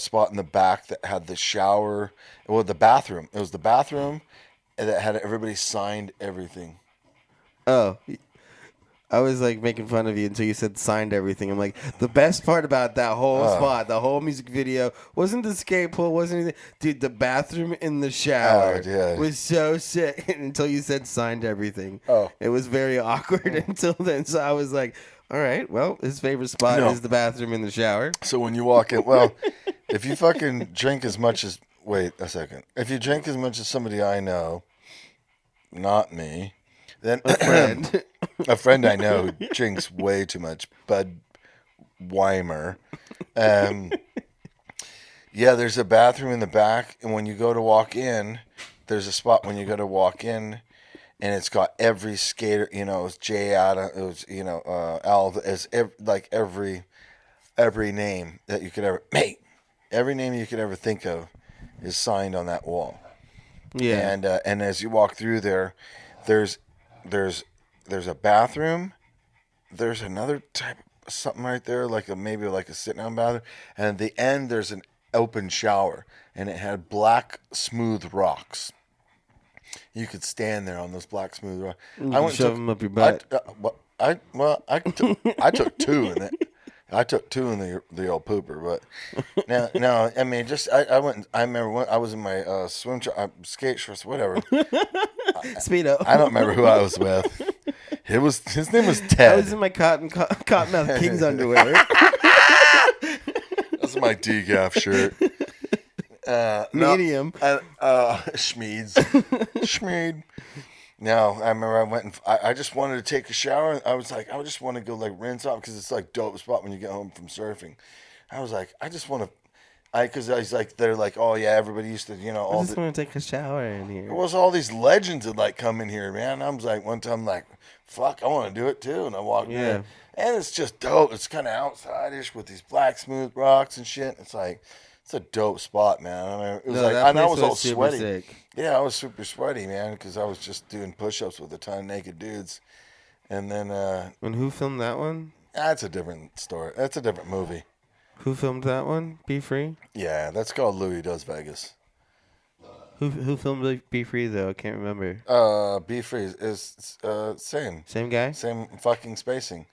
spot in the back that had the shower, well, the bathroom. It was the bathroom, and that had everybody signed everything. Oh. I was like making fun of you until you said signed everything. I'm like, the best part about that whole spot, the whole music video, wasn't the skate pool, wasn't anything. Dude, the bathroom in the shower was so sick until you said signed everything. Oh. It was very awkward until then. So I was like, all right, well, his favorite spot is the bathroom in the shower. So when you walk in, well, if you fucking drink as much as, wait a second. If you drink as much as somebody I know, not me, then A friend. a friend I know who drinks way too much, Bud Weimer. Yeah, there's a bathroom in the back, and when you go to walk in, there's a spot when you go to walk in, and it's got every skater. It was Jay Adam. It was Al. Like every name that you could ever mate. every name you could ever think of is signed on that wall. Yeah. And as you walk through there, there's a bathroom. There's another type of something right there, maybe like a sit down bathroom. And at the end, there's an open shower, and it had black smooth rocks. You could stand there on those black smooth rocks. You can shove them up your butt. I took two in it. I took two in the old pooper, but now I mean, I went. I remember when I was in my skate shorts, whatever. Speedo. I don't remember who I was with. His name was Ted. I was in my Cottonmouth Kings underwear. That's my decaf shirt. Medium. Schmeeds. Schmeed. No, I remember I went and I just wanted to take a shower. I was like, I just want to go like rinse off because it's like dope spot when you get home from surfing. I was like, I just want to, because I was like, they're like, oh yeah, everybody used to, I just want to take a shower in here. It was all these legends that like come in here, man. I was like, one time, like, fuck, I want to do it too, and I walked in, and it's just dope. It's kind of outside-ish with these black smooth rocks and shit. It's like. It's a dope spot, man. I mean, it was and I was all sweaty. Sick. Yeah, I was super sweaty, man, because I was just doing push-ups with a ton of naked dudes. And then, and who filmed that one? That's a different story. That's a different movie. Who filmed that one? Be Free. Yeah, that's called Louis Does Vegas. Who filmed Be Free though? I can't remember. Be Free is same. Same guy. Same fucking spacing.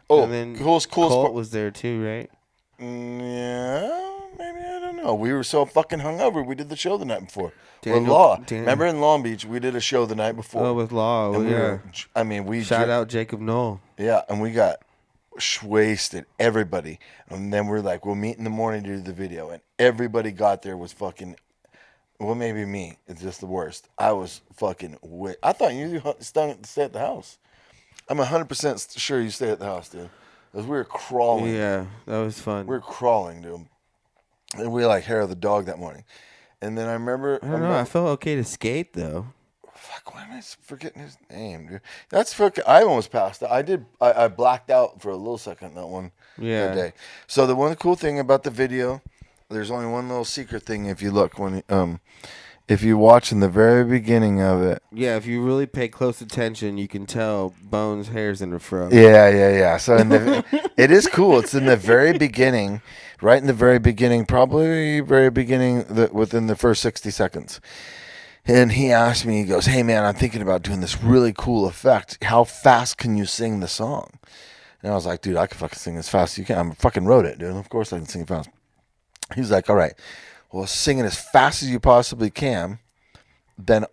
Oh, and then cool Colt was there too, right? Yeah. Maybe, I don't know. We were so fucking hungover. We did the show the night before. Daniel. Remember in Long Beach, we did a show the night before. Oh, with Law. We shout out Jacob Knoll. Yeah, and we got wasted, everybody. And then we're like, we'll meet in the morning to do the video. And everybody got there was fucking, well, maybe me. It's just the worst. I was fucking I thought you stay at the house. I'm 100% sure you stay at the house, dude. Because we were crawling. Yeah, that was fun. We were crawling, dude. And we like hair of the dog that morning. And then I remember. I don't know. I felt okay to skate though. Fuck, why am I forgetting his name, dude? That's fucking. I almost passed out. I blacked out for a little second that one. Yeah. That day. So the one cool thing about the video, there's only one little secret thing. If you look if you watch in the very beginning of it. Yeah, if you really pay close attention, you can tell Bones' hair's in the fro. Yeah. So it is cool. It's in the very beginning, right in the very beginning, probably very beginning, within the first 60 seconds. And he asked me, he goes, hey man, I'm thinking about doing this really cool effect. How fast can you sing the song? And I was like, dude, I can fucking sing as fast as you can. I fucking wrote it, dude. Of course I can sing fast. He's like, all right. Well, sing it as fast as you possibly can. Then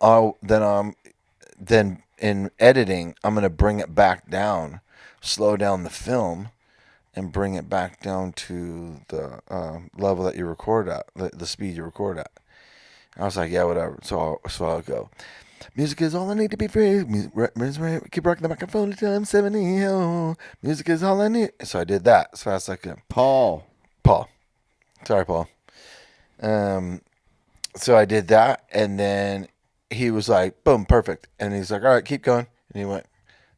in editing, I'm gonna bring it back down, slow down the film, and bring it back down to the level that you record at, the speed you record at. And I was like, yeah, whatever. So I'll go. Music is all I need to be free. Keep rocking the microphone until I'm 70. Oh, music is all I need. So I did that as fast as I could. Paul. Sorry, Paul. So I did that, and then he was like, boom, perfect. And he's like, all right, keep going. And he went,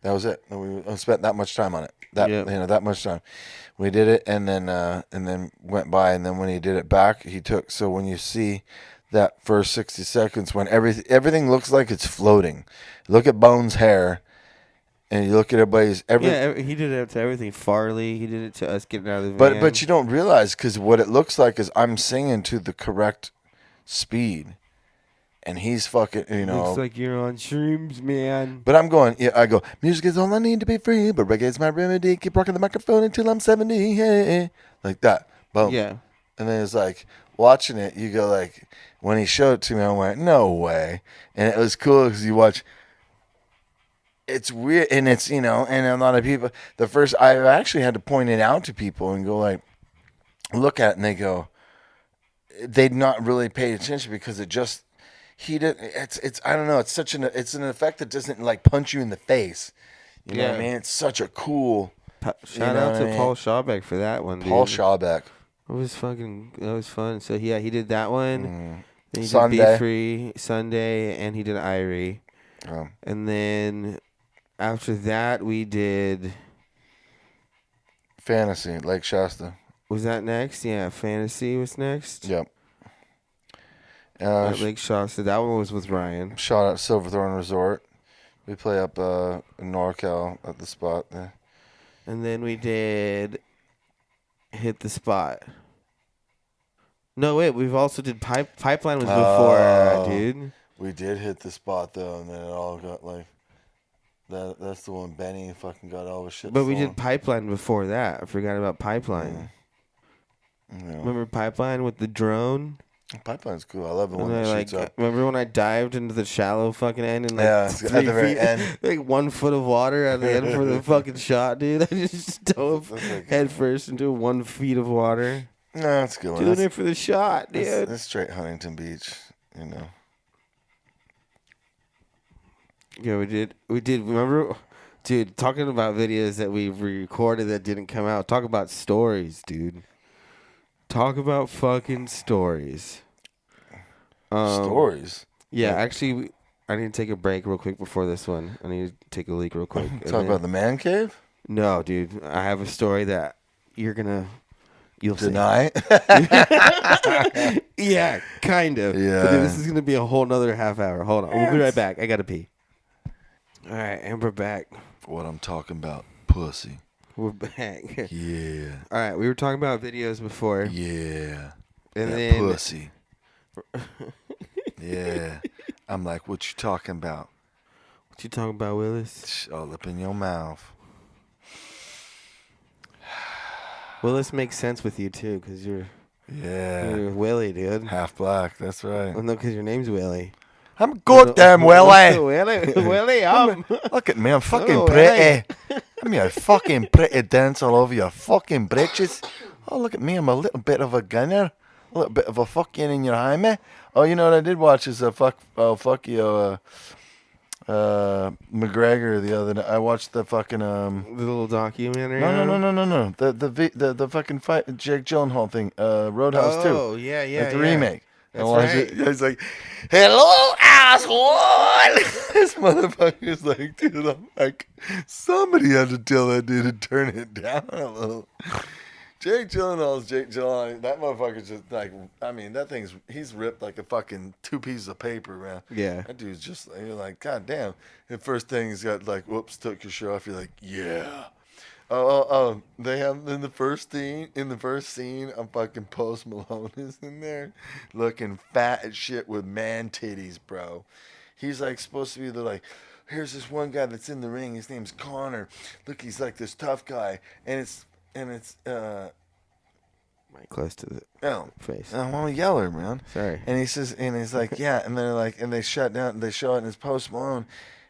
that was it. And we spent that much time on it. That much time. We did it, and then went by, and then when he did it back, so when you see that first 60 seconds, when everything looks like it's floating, look at Bones' hair, and you look at everybody's. He did it to everything. Farley, he did it to us getting out of the van. But you don't realize, because what it looks like is I'm singing to the correct speed, and he's fucking, Looks like you're on shrooms, man. But I'm going, I go, music is all I need to be free, but reggae is my remedy. Keep rocking the microphone until I'm 70. Hey. Like that. Boom. Yeah. And then it's like, watching it, you go like, when he showed it to me, I went, no way. And it was cool because you watch. It's weird, and it's, and a lot of people, I actually had to point it out to people and go like, look at it, and they go, they'd not really paid attention because it's I don't know, it's an effect that doesn't like punch you in the face. You know what I mean? It's such a cool. Shout out to Paul Schaubeck for that one, dude. Paul Schaubeck. That was fun. So yeah, he did that one. Then he Sunday. did Be Free, Sunday, and he did Irie. And then after that, we did Fantasy, Lake Shasta. Was that next? Yeah, Fantasy was next. Yep. At Lake Shasta. That one was with Ryan. Shot at Silverthorne Resort. We play up in NorCal at the spot there. And then we did Hit the Spot. No, wait. We've also did Pipeline was before, dude. We did Hit the Spot, though, and then it all got, like... That's the one Benny fucking got all the shit But we stolen. did Pipeline before that. I forgot about Pipeline. Yeah. Remember Pipeline with the drone? Pipeline's cool. I love the one And that I, shoots up. remember when I dived into the shallow fucking end and like It's at the very end. like 1 foot of water at the end for the fucking shot, dude? I just dove head first into 1 feet of water. No, that's a good one. Doing it for the shot, dude. That's straight Huntington Beach, you know. Yeah, we did. Remember, dude, talking about videos that we recorded that didn't come out. Talk about stories, dude. Talk about fucking stories. Stories? Yeah, actually, I need to take a break real quick before this one. I need to take a leak real quick. Talk about the man cave? No, dude. I have a story that you'll deny. Yeah, kind of. Yeah. But dude, this is gonna be a whole nother half hour. Hold on, we'll be right back. I gotta pee. All right, and we're back. What I'm talking about, pussy. We're back. Yeah. All right, we were talking about videos before. Yeah. And that then pussy. Yeah. I'm like, what you talking about? What you talking about, Willis? All up in your mouth. Willis makes sense with you too, cause you're Willie, dude. Half black. That's right. Well, no, cause your name's Willie. I'm goddamn Willie. Willie, Look at me, I'm fucking pretty. I'm a fucking pretty dance all over your fucking britches. Oh, look at me, I'm a little bit of a gunner. A little bit of a fucking in your hyme. Oh, you know what I did watch is a fuck you, McGregor the other night. I watched the fucking the little documentary. No. The fucking fight, Jake Gyllenhaal thing, Roadhouse 2. Oh, yeah. Like the remake. That's right. He's like, hello, asshole. This motherfucker's like, dude, I'm like, somebody had to tell that dude to turn it down a little. Jake Gyllenhaal's Jake Gyllenhaal. That motherfucker's just like, I mean, he's ripped like a fucking 2 pieces of paper, man. Yeah. That dude's just, you're like, God damn. The first thing he's got like, whoops, took your shirt off. You're like, yeah. Oh, they have in the first scene, fucking Post Malone is in there looking fat as shit with man titties, bro. He's like supposed to be here's this one guy that's in the ring. His name's Connor. Look, he's like this tough guy. And it's Right close to the face. I'm a yeller, man. Sorry. And he's like, yeah, and they're like, and they shut down, they show it in his Post Malone.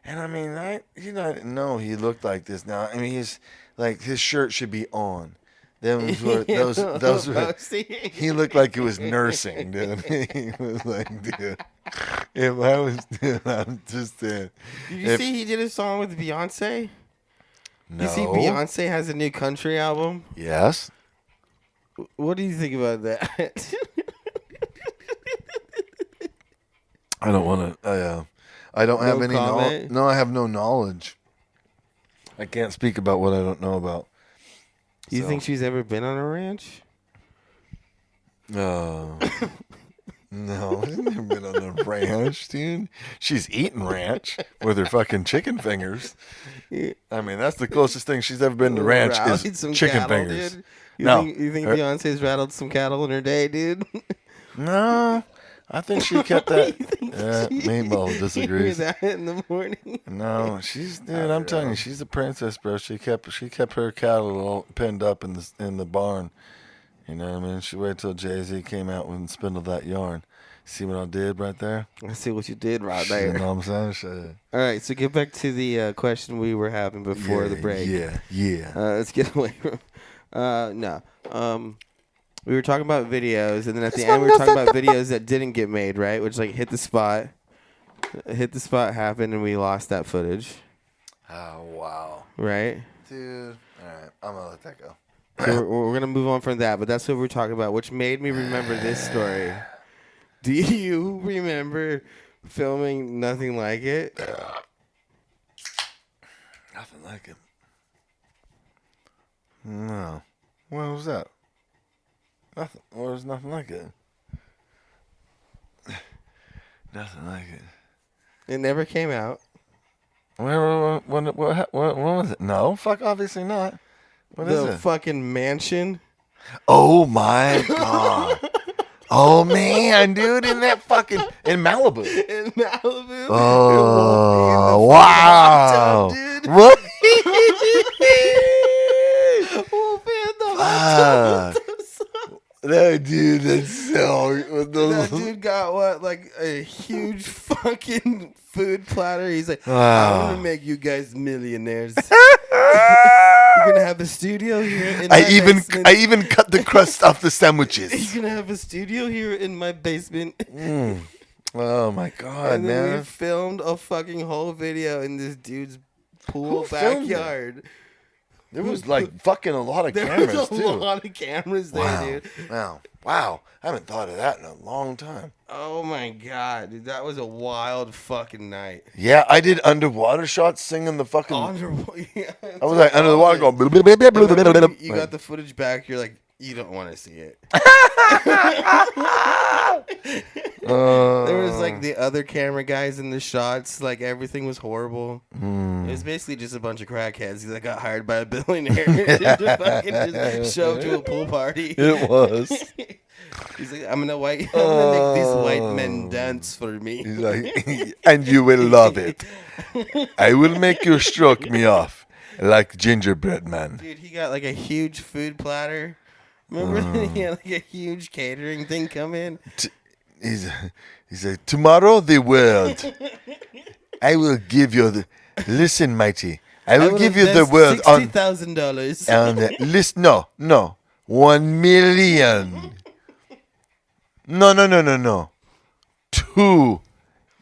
And I mean, I didn't know he looked like this now. I mean, he's like, his shirt should be on. Those were, he looked like he was nursing, dude. He was like, dude, if I was, dude, I'm just Did you see he did a song with Beyonce? No. You see Beyonce has a new country album? Yes. What do you think about that? I don't want to, I don't have any knowledge. No, I have no knowledge. I can't speak about what I don't know about. Do you think she's ever been on a ranch? No, she's never been on a ranch, dude. She's eaten ranch with her fucking chicken fingers. I mean, that's the closest thing she's ever been to ranch is chicken fingers. Dude. No. You think Beyonce's rattled some cattle in her day, dude? No. I think she kept that. Meatball disagrees. That in the morning. No, I'm telling you, she's a princess, bro. She kept her cattle all pinned up in the barn. You know what I mean? She waited till Jay-Z came out and spindled that yarn. See what I did right there? I see what you did right there. You know what I'm saying? Shit. All right, so get back to the question we were having before the break. Yeah. Let's get away from. No. We were talking about videos, and then at the end we were talking about videos that didn't get made, right? Which like hit the spot happened, and we lost that footage. Oh wow! Right, dude. All right, I'm gonna let that go. So we're gonna move on from that, but that's what we're talking about, which made me remember this story. Do you remember filming Nothing Like It? Nothing like it. No. When was that? Nothing. Or there's nothing like it. Nothing like it. It never came out. What was it? No, fuck, obviously not. What is The it? fucking mansion. Oh my god. Oh man, dude, in Malibu. In Malibu. Oh wow. Tub, dude. What? Wolfie in the hot tub. No, dude, that's so. That dude got what, like a huge fucking food platter. He's like, Wow. I'm gonna make you guys millionaires. You're gonna have a studio here in my basement. I even cut the crust off the sandwiches. You're gonna have a studio here in my basement. Oh my god, And then man! we filmed a fucking whole video in this dude's pool Who filmed backyard. There was like fucking a lot of There cameras was a too. lot of cameras there, dude. Wow! I haven't thought of that in a long time. Oh my god, dude, that was a wild fucking night. Yeah, I did underwater shots singing the fucking. Yeah, I was like under the water going. You got the footage back. You're like, you don't want to see it. There was like the other camera guys in the shots. Like everything was horrible. It was basically just a bunch of crackheads that got hired by a billionaire to fucking just show up to a pool party. It was. He's like, I'm gonna make these white men dance for me. He's like, and you will love it. I will make you stroke me off like gingerbread man. Dude, he got like a huge food platter. Remember, he had like a huge catering thing come in. He's like, tomorrow the world. I will give you the. Listen, mighty. I will give you the world on $60,000. on list. No, 1 million. No. 2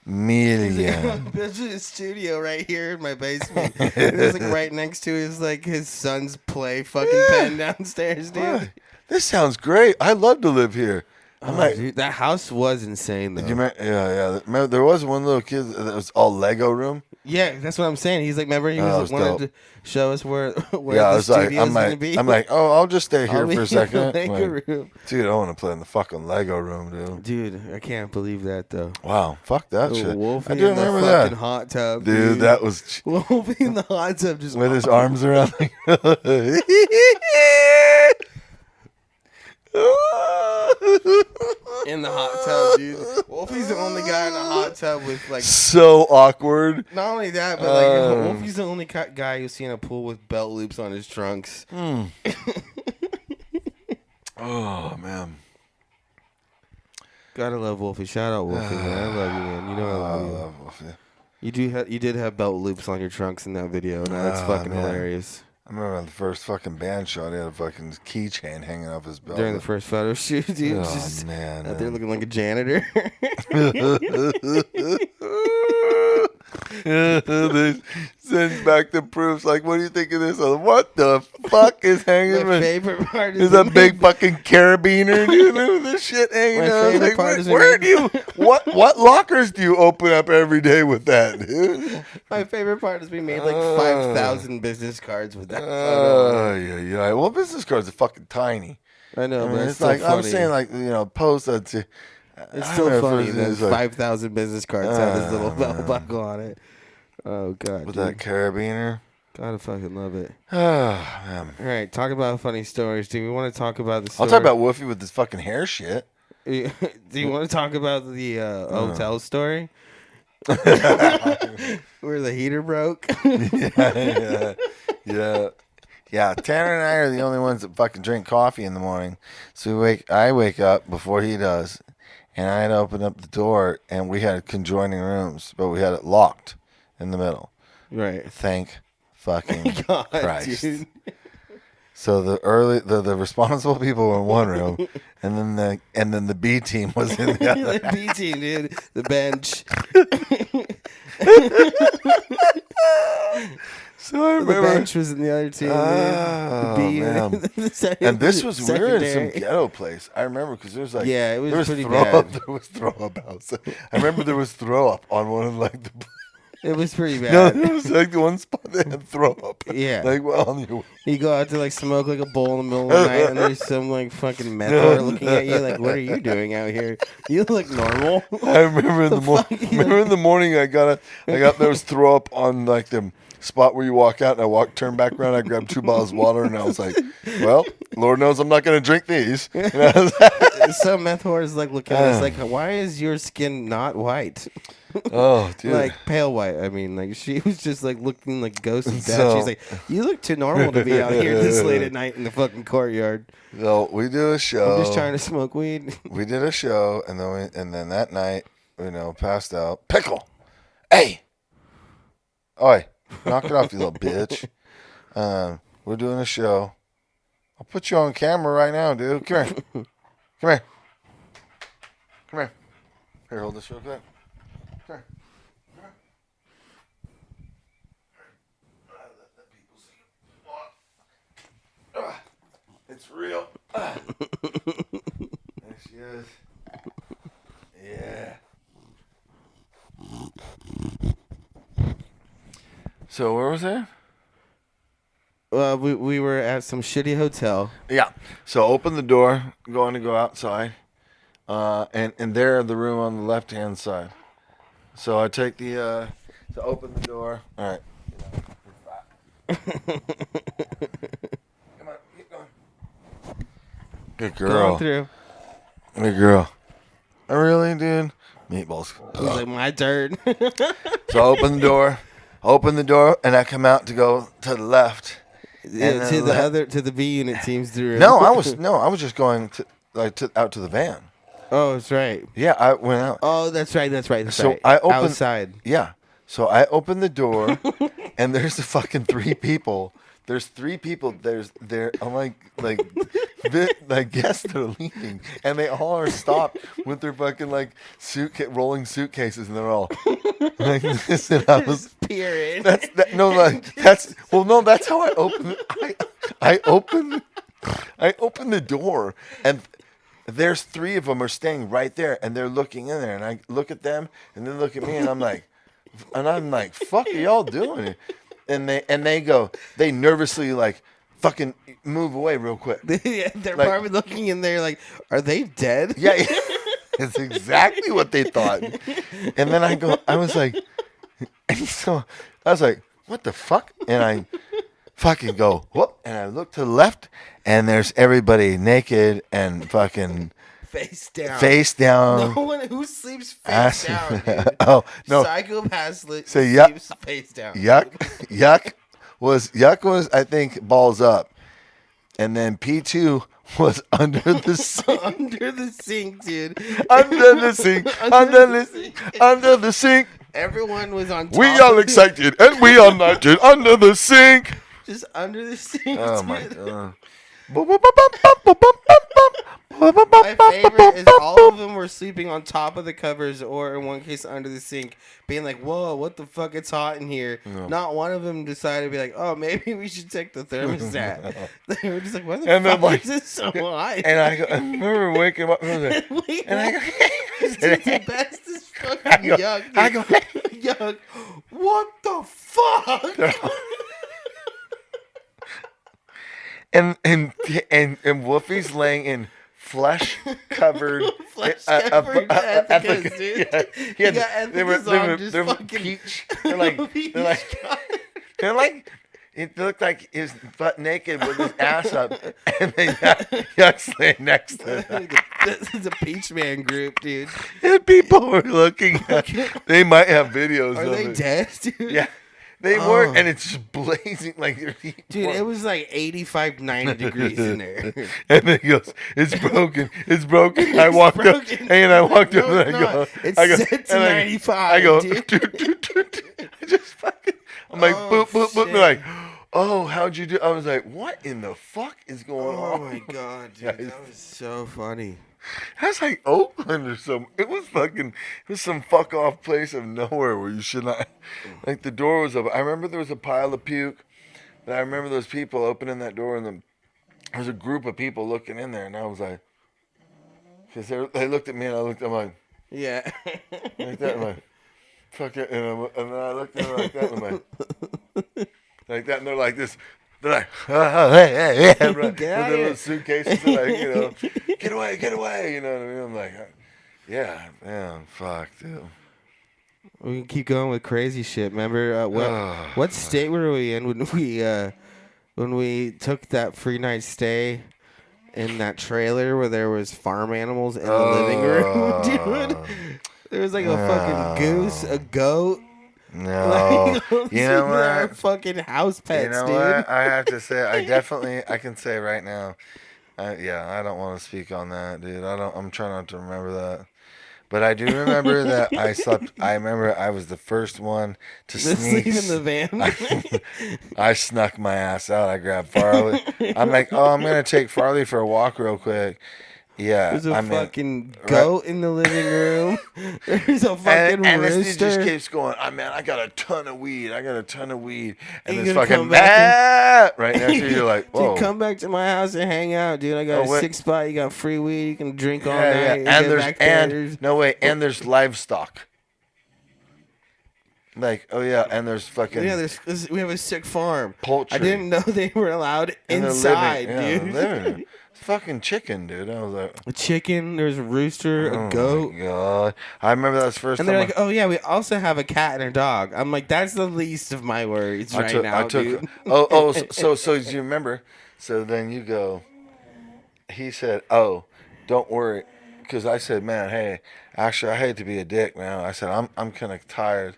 million. There's a studio right here in my basement. It's like right next to his son's play fucking pen downstairs, dude. What? This sounds great. I love to live here. I'm like, Dude, that house was insane though. you remember, yeah. Remember, there was one little kid that was all Lego room. Yeah, that's what I'm saying. He's like, remember, he Oh, was that was wanted to show us where Yeah, I the was like, studio's gonna be. I'm like, oh, I'll just stay here I'll be for a in the second. Lego Like, room. dude, I want to play in the fucking Lego room, dude. Dude, I can't believe that though. Wow, fuck that The shit. Wolfie I do in the remember fucking that, hot tub, dude. That was Wolfie in the hot tub, just with his arms around. in the hot tub, dude. Wolfie's the only guy in the hot tub with like. So awkward. Not only that, but like Wolfie's the only guy you see in a pool with belt loops on his trunks. Oh man, Gotta love Wolfie. Shout out Wolfie, man. I love you, man. You know I love you. love Wolfie. You did have belt loops on your trunks in that video. No, that's fucking man. hilarious. I remember the first fucking band shot. He had a fucking keychain hanging off his belt. During the first photo shoot, dude, Oh, just man, out there looking like a janitor. They sends back the proofs. Like, what do you think of this? What the fuck is hanging? My favorite part is a big fucking carabiner, dude. Look at this shit hanging My out. favorite Like, part is where do you? What lockers do you open up every day with that, dude? My favorite part is we made like 5,000 business cards with that photo. Yeah. Well, business cards are fucking tiny. I know, I mean, but it's still like funny. I'm saying, like, post that. It's still funny that It's like, 5,000 business cards have this little belt buckle on it. Oh god, with dude. that carabiner. Gotta fucking love it. Oh man. All right, talk about funny stories. Do we want to talk about the story? I'll talk about Wolfie with this fucking hair shit. Do you want to talk about the hotel story? Where the heater broke? Yeah. Tanner and I are the only ones that fucking drink coffee in the morning. So I wake up before he does, and I had to open up the door, and we had conjoining rooms, but we had it locked in the middle. Right. Thank fucking God, Christ. dude. So the responsible people were in one room, and then the B team was in the other. The B team, dude. The bench. So I The remember. bench was in the other team. Oh, dude. man. And this was we were in some ghetto place. I remember because there was like Yeah, it was there was pretty throw up. bad. There was throw up outside. I remember there was throw up on one of like the. It was pretty No, bad. it was like the one spot that had throw up. Yeah. Like, well, on your... You go out to like smoke like a bowl in the middle of the night, and there's some like fucking meth whore looking at you. Like, what are you doing out here? You look normal. I remember in the morning. Remember in the morning, I got there was throw up on like the spot where you walk out, and I turned back around. I grabbed 2 bottles of water, and I was like, "Well, Lord knows I'm not going to drink these." Some meth whores like looking at us like, "Why is your skin not white?" Oh, dude. Like pale white. I mean, like she was just like looking like ghost of death. So- She's like, "You look too normal to be out here this late at night in the fucking courtyard." So we do a show. I'm just trying to smoke weed. We did a show, and then that night, passed out. Pickle, hey, oi, knock it off, you little bitch. We're doing a show. I'll put you on camera right now, dude. Come here, come here, come here. Here, hold this real quick. Come here. Let people see it. It's real. There she is. Yeah. So where was that? We were at some shitty hotel. Yeah. So open the door, going to go outside, and there the room on the left hand side. So I take to open the door. All right. Come on, keep going. Good Going girl. through. Good girl. Oh, really, dude? Meatballs. He's like, my turn. So I open the door, and I come out to go to the left. Yeah, to the B unit team's through. No, I was just going out to the van. Oh, that's right. Yeah, I went out. Oh, that's right. So right. I opened outside. Yeah. So I opened the door, and there's the fucking 3 people. There's 3 people. I'm like, I guess they're leaving, and they all are stopped with their fucking rolling suitcases, and they're all like this. And I was peering. That's how I opened it. I opened the door, and there's 3 of them are staying right there, and they're looking in there, and I look at them, and they look at me, and I'm like, fuck are y'all doing? And they nervously fucking move away real quick. Yeah, they're probably looking in there like, are they dead? Yeah, it's exactly what they thought. And then I was like, what the fuck? And I fucking go, whoop, and I look to the left, and there's everybody naked and fucking face down. Face down. No one who sleeps face down, dude. Oh, no. Psychopath sleeps face down. Yuck was I think balls up. And then P2 was under the sink. Under the sink, dude. Under the sink. Everyone was on top. We are excited and we are united under the sink. Just under the sink. Oh dude. my god. My favorite is all of them were sleeping on top of the covers, or in one case under the sink, being like, "Whoa, what the fuck? It's hot in here." No. Not one of them decided to be like, "Oh, maybe we should check the thermostat." They were just like, "Why the fuck is this so hot?" And I remember waking up and I go, it's the best as fucking yuck. I go, yuck. What the fuck? And Wolfie's laying in flesh covered ethicas, dude. Yeah, they were fucking peach. They're like it looked like he was butt naked with his ass up, and then Yuck's laying next to him. This is a Peach Man group, dude. And people were looking at. They might have videos. Are they dead, dude? Yeah. They weren't, and it's just blazing like your heat. Dude, it was like 85, 90 degrees in there. And then he goes, "It's broken. It's broken." I walked up, and I walked up, and I go, "It's set to 95." I go, dude. I just fucking. I'm like, boop, boop, boop. They're like, "Oh, how'd you do?" I was like, "What in the fuck is going on?" Oh my god, dude, that was so funny. That's like Oakland or something. It was some fuck off place of nowhere where you should not. Like the door was up. I remember there was a pile of puke. And I remember those people opening that door, and there was a group of people looking in there, and I was like, because they looked at me, and I'm like, yeah, like that. I'm like, fuck it, and then I looked at her like that, and I'm like that, and they're like this. They're like, hey, right, with their little suitcases, and like, get away, you know what I mean? I'm like, yeah, man, fuck, dude. We can keep going with crazy shit. Remember what state were we in when we took that free night stay in that trailer where there was farm animals in the living room, dude? There was like a fucking goose, a goat. No, like, you know our what? fucking house pets, you know dude. what? I have to say, I can say right now, I don't want to speak on that, dude. I'm trying not to remember that. But I do remember that I slept. I remember I was the first one to sleep in the van. I snuck my ass out. I grabbed Farley. I'm like, oh, I'm gonna take Farley for a walk real quick. Yeah, there's a fucking goat in the living room. There's a fucking and rooster. this dude just keeps going. Man, I got a ton of weed. And this fucking right next to you. You're like, whoa. Dude, come back to my house and hang out, dude. I got a 6 spot. You got free weed. You can drink all night. Yeah. And there's livestock. Like, oh yeah, and there's fucking we have a sick farm. Poultry. I didn't know they were allowed inside, dude. Fucking chicken, dude. I was like, a chicken. There's a rooster, a goat. My God, I remember that was first. And they're like, oh yeah, we also have a cat and a dog. I'm like, that's the least of my worries dude. So do you remember? So then you go. He said, oh, don't worry, because I said, man, hey, actually, I hate to be a dick, man. I said, I'm kind of tired.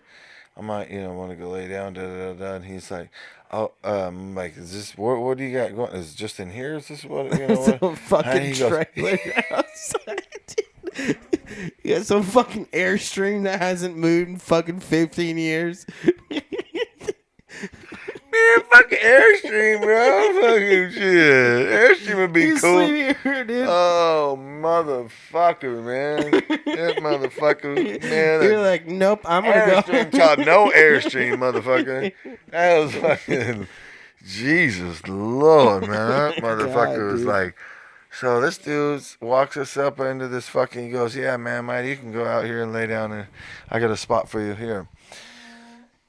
I might, want to go lay down, And he's like, oh, like, is this, what do you got going? Is it just in here? Is this what, It's a fucking trailer outside, dude. You got some fucking Airstream that hasn't moved in fucking 15 years. Man, fucking Airstream, bro. Fucking shit. Airstream would be cool. Here, dude. Oh, motherfucker, man. That motherfucker, man. You're like, nope, I'm going to go. Airstream top, no Airstream, motherfucker. That was fucking, Jesus Lord, man. That motherfucker was like, so this dude walks us up into this fucking, he goes, yeah, man, Mike, you can go out here and lay down and I got a spot for you here.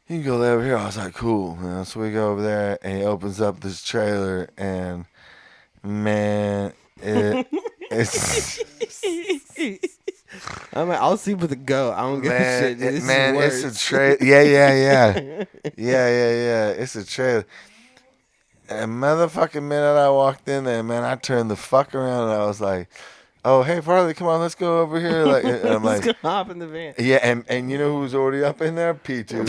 You can go over here. I was like, cool, man. So we go over there, and he opens up this trailer, and man, it's. I'm like, I'll sleep with a goat. I don't give a shit. Dude. It's a trailer. Yeah. It's a trailer. And motherfucking minute I walked in there, man, I turned the fuck around, and I was like, oh, hey, Farley, come on, let's go over here. Like, and I'm like, let's go hop in the van. Yeah, and you know who's already up in there? P2.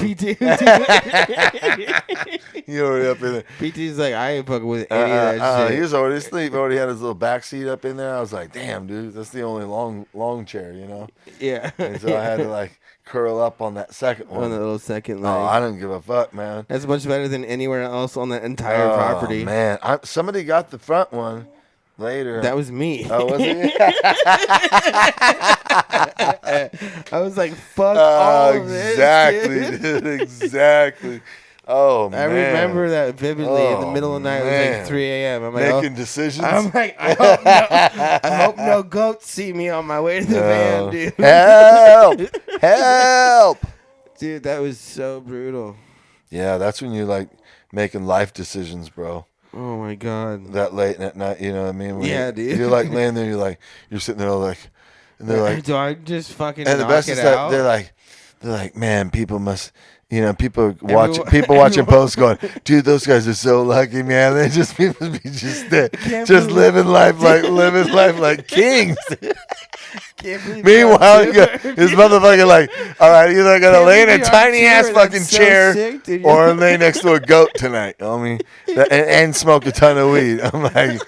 He already up in there. P2's like, I ain't fucking with any of that shit. He was already asleep. Already had his little back seat up in there. I was like, damn, dude, that's the only long chair, Yeah. And so I had to like curl up on that second one. On the little second leg. Oh, I didn't give a fuck, man. That's much better than anywhere else on the entire property. Man, somebody got the front one. Later. That was me. Oh, was it? I was like, fuck all of this. Exactly, dude. Exactly. Oh, man. I remember that vividly in the middle of the night. It was like 3 a.m. I'm like, making decisions. I'm like, I hope no goats see me on my way to the van, dude. Help. Dude, that was so brutal. Yeah, that's when you're like making life decisions, bro. Oh my God! That late at night, you know what I mean? Yeah, dude. You're like laying there, you're sitting there like, and they're like, do I just fucking and the knock best it is that out? they're like, man, people must, people watching posts going, dude, those guys are so lucky, man. They just people be just living life like kings. Meanwhile, his motherfucker like, all right, either I gotta lay in a tiny ass fucking chair or lay next to a goat tonight. I mean, and smoke a ton of weed. I'm like,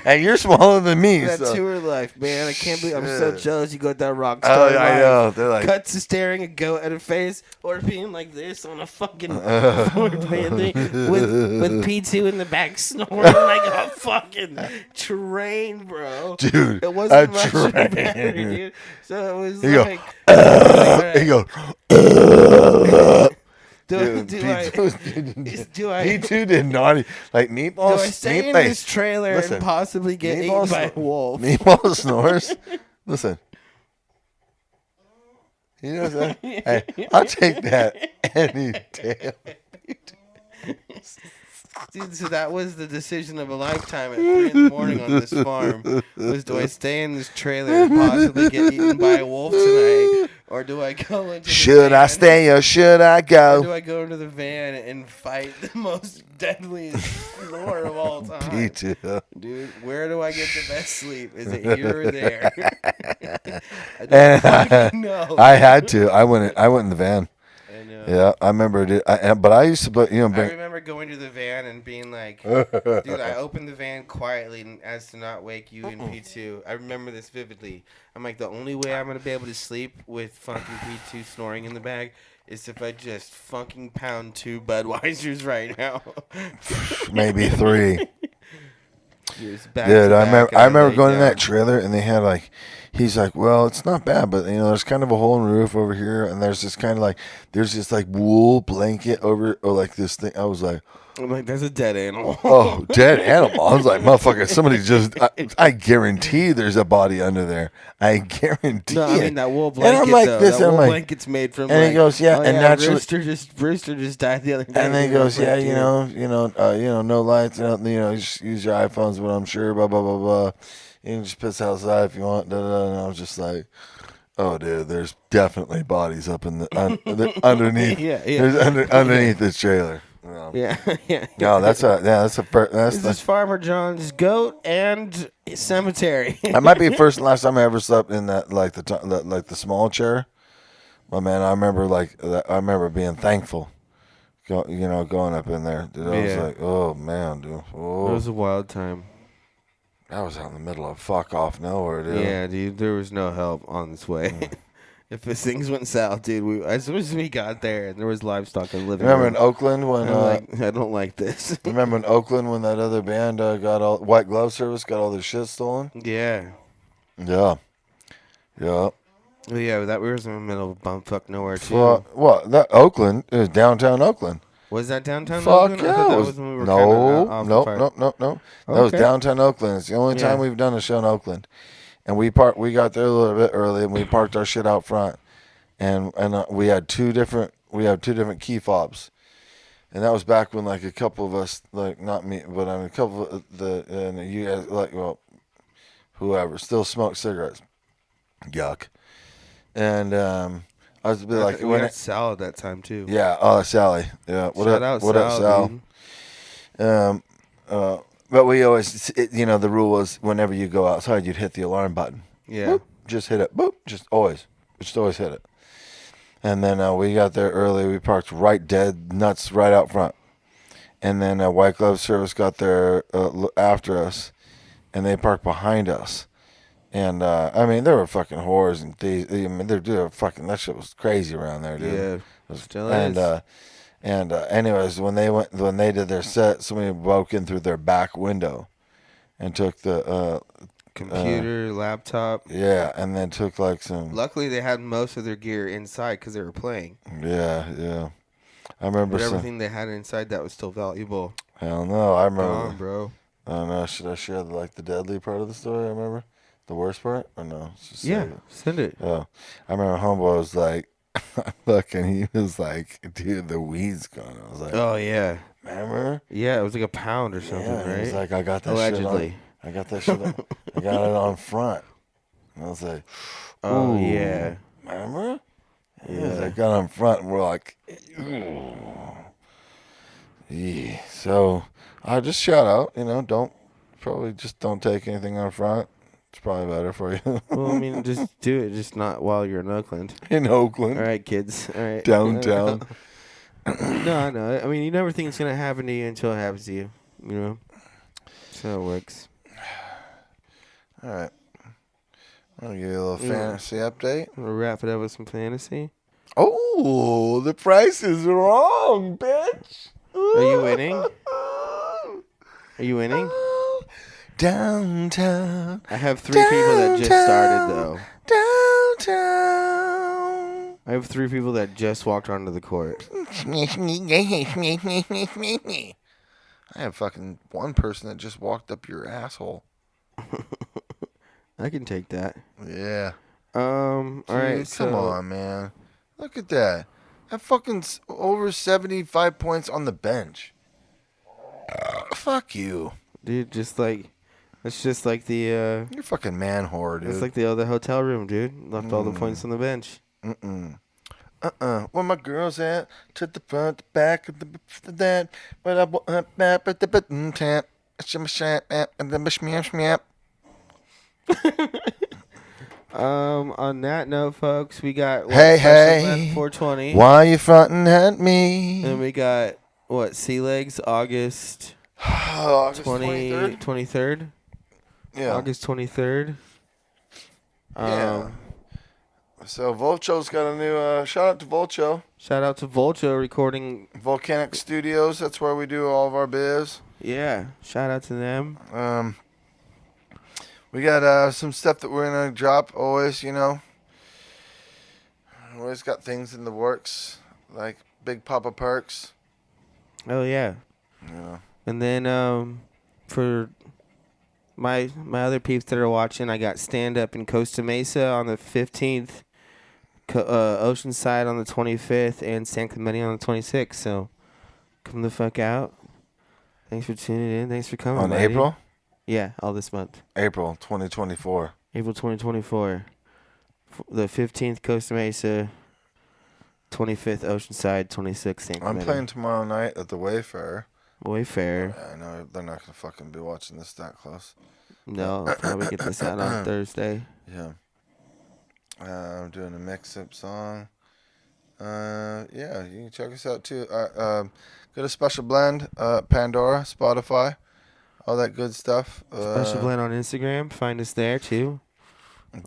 and you're smaller than me. That so. tour life, man. I can't believe I'm so jealous. You got that rock star. Oh, I know. They're like cuts to staring a goat at a face or being like this on a fucking Ford van thing with P2 in the back snoring like a fucking train, bro. Dude, it wasn't much better, dude. So it was he like, he goes. P2 did naughty. Like Meatball. Do I stay in this trailer and possibly get eaten by a wolf? Meatball snores. Listen. You know what I'm saying? Hey, I'll take that any day. Dude, so that was the decision of a lifetime at 3 in the morning on this farm. Was do I stay in this trailer and possibly get eaten by a wolf tonight? Or do I go into the Should I van? stay or should I Or go? do I go into the van and fight the most deadliest snore of all time? Me too. Dude, where do I get the best sleep? Is it here or there? I don't And fucking know. I had to. I went in the van. I know. Yeah, I remember it. But I used to, I bring. remember going to the van and being like, dude, I opened the van quietly as to not wake you and P2. I remember this vividly. I'm like, the only way I'm going to be able to sleep with fucking P2 snoring in the bag is if I just fucking pound 2 Budweisers right now. Maybe 3. Just back Dude, to I back, remember. and I remember lay going to down. that trailer, and they had like, he's like, well, it's not bad, but there's kind of a hole in the roof over here, and there's this kind of like, there's this like wool blanket over, or like this thing. I was like, I'm like, there's a dead animal. oh, dead animal. I was like, motherfucker, somebody just, I guarantee there's a body under there. I guarantee No, I it. mean that wool blanket. And I'm like though. this, that and I'm wool like, blanket's made from. and he like, goes, yeah, oh, and naturally, Rooster just died the other day. and then he We were goes, yeah, like, dude. no lights, just use your iPhones, but I'm sure, blah, blah, blah, blah. You can just piss outside if you want, da, da, da. And I was just like, oh, dude, there's definitely bodies up in the underneath. Yeah. There's underneath this trailer. No. Yeah. No, that's This is Farmer John's goat and cemetery. that might be the first and last time I ever slept in that like the small chair. But man, I remember being thankful, going up in there. Dude, I was like, oh man, dude, It oh, was a wild time. I was out in the middle of fuck off nowhere, dude. Yeah, dude, there was no help on this way. If things went south, dude, as soon as we got there, and there was livestock in the living Remember in room. Oakland when I don't like this. remember in Oakland when that other band got all White Glove Service got all their shit stolen? Yeah. Yeah. Well, yeah, that we was in the middle of bumfuck nowhere too. Well, that Oakland is downtown Oakland. Was that downtown Fuck Oakland? I yeah. thought that It was when we were no, kinda off the no, fire. no. That was Okay. downtown Oakland. It's the only time Yeah. we've done a show in Oakland. And we got there a little bit early, and we parked our shit out front. And we had two different key fobs. And that was back when like a couple of us, like not me, but I mean a couple of you guys, like, well, whoever still smoked cigarettes. Yuck. And I was a bit like, we had Sal at that time too. yeah, oh, Sally. Yeah. What up, Sal? Dude. But we always, the rule was whenever you go outside, you'd hit the alarm button. Yeah. Boop, just hit it. Boop. Just always hit it. And then we got there early. We parked right dead nuts right out front. And then White Glove Service got there after us, and they parked behind us. And I mean, there were fucking whores and thieves. I mean, they're fucking, that shit was crazy around there, dude. Yeah. Still is. And anyways, when they did their set, somebody broke in through their back window, and took the Computer, laptop. yeah, and then took like some. Luckily, they had most of their gear inside because they were playing. Yeah. I remember But everything they had inside that was still valuable. Hell no, I remember. Come on, bro. I don't know. Should I share like the deadly part of the story? I remember the worst part, or no? Just Yeah, save it? send it. Oh, I remember homeboy was like, looking. He was like, dude, the weed's gone. I was like, Oh yeah, remember? yeah. It was like a pound or something, Yeah, right? he was like, I got that Allegedly. shit on. I got that shit on. I got it on front. And I was like, Oh ooh, yeah. remember? Yeah. I got on front, and we're like, ooh. Yeah. So I just shout out, don't take anything on front. It's probably better for you. Well, I mean, just do it. Just not while you're in Oakland. In Oakland, All right, kids. All right. downtown. No, I mean, you never think it's gonna happen to you until it happens to you. You know. So it works. All right. I'll give you a little fantasy update. We'll wrap it up with some fantasy. Oh, the price is wrong, bitch. Are you winning? Are you winning? Downtown. I have 3 people that just started though. Downtown. I have 3 people that just walked onto the court. I have fucking one person that just walked up your asshole. I can take that. Yeah. All right. Dude, come on, man. Look at that. That fucking over 75 points on the bench. Fuck you. Dude, it's just like the You're fucking man whore, dude. it's like the hotel room, dude. Left all the points on the bench. Where my girls at? To the front, the back, the that. But I want back at the button tap. And then shmap. On that note, folks, we got Hey, 420. why you fronting at me? And we got Sea Legs August August 23rd. Yeah. August 23rd. Yeah. So Volcho's got a new shout out to Volcho. Shout out to Volcho recording Volcanic Studios. That's where we do all of our biz. Yeah, shout out to them. We got some stuff that we're gonna drop always, you know. We always got things in the works, like Big Papa Perks. Oh yeah. Yeah. And then for my other peeps that are watching, I got stand up in Costa Mesa on the 15th, Oceanside on the 25th, and San Clemente on the 26th. So come the fuck out. Thanks for tuning in. Thanks for coming. On buddy. April? Yeah, all this month. April 2024. April 2024. The 15th, Costa Mesa. 25th, Oceanside. 26th, San Clemente. I'm playing tomorrow night at the Wayfarer. Wayfarer. I know they're not gonna fucking be watching this that close. No, I'll probably get this out on Thursday. Yeah. I'm doing a mix-up song. Yeah, you can check us out too. Got a special blend, Pandora, Spotify, all that good stuff. Special blend on Instagram. Find us there too.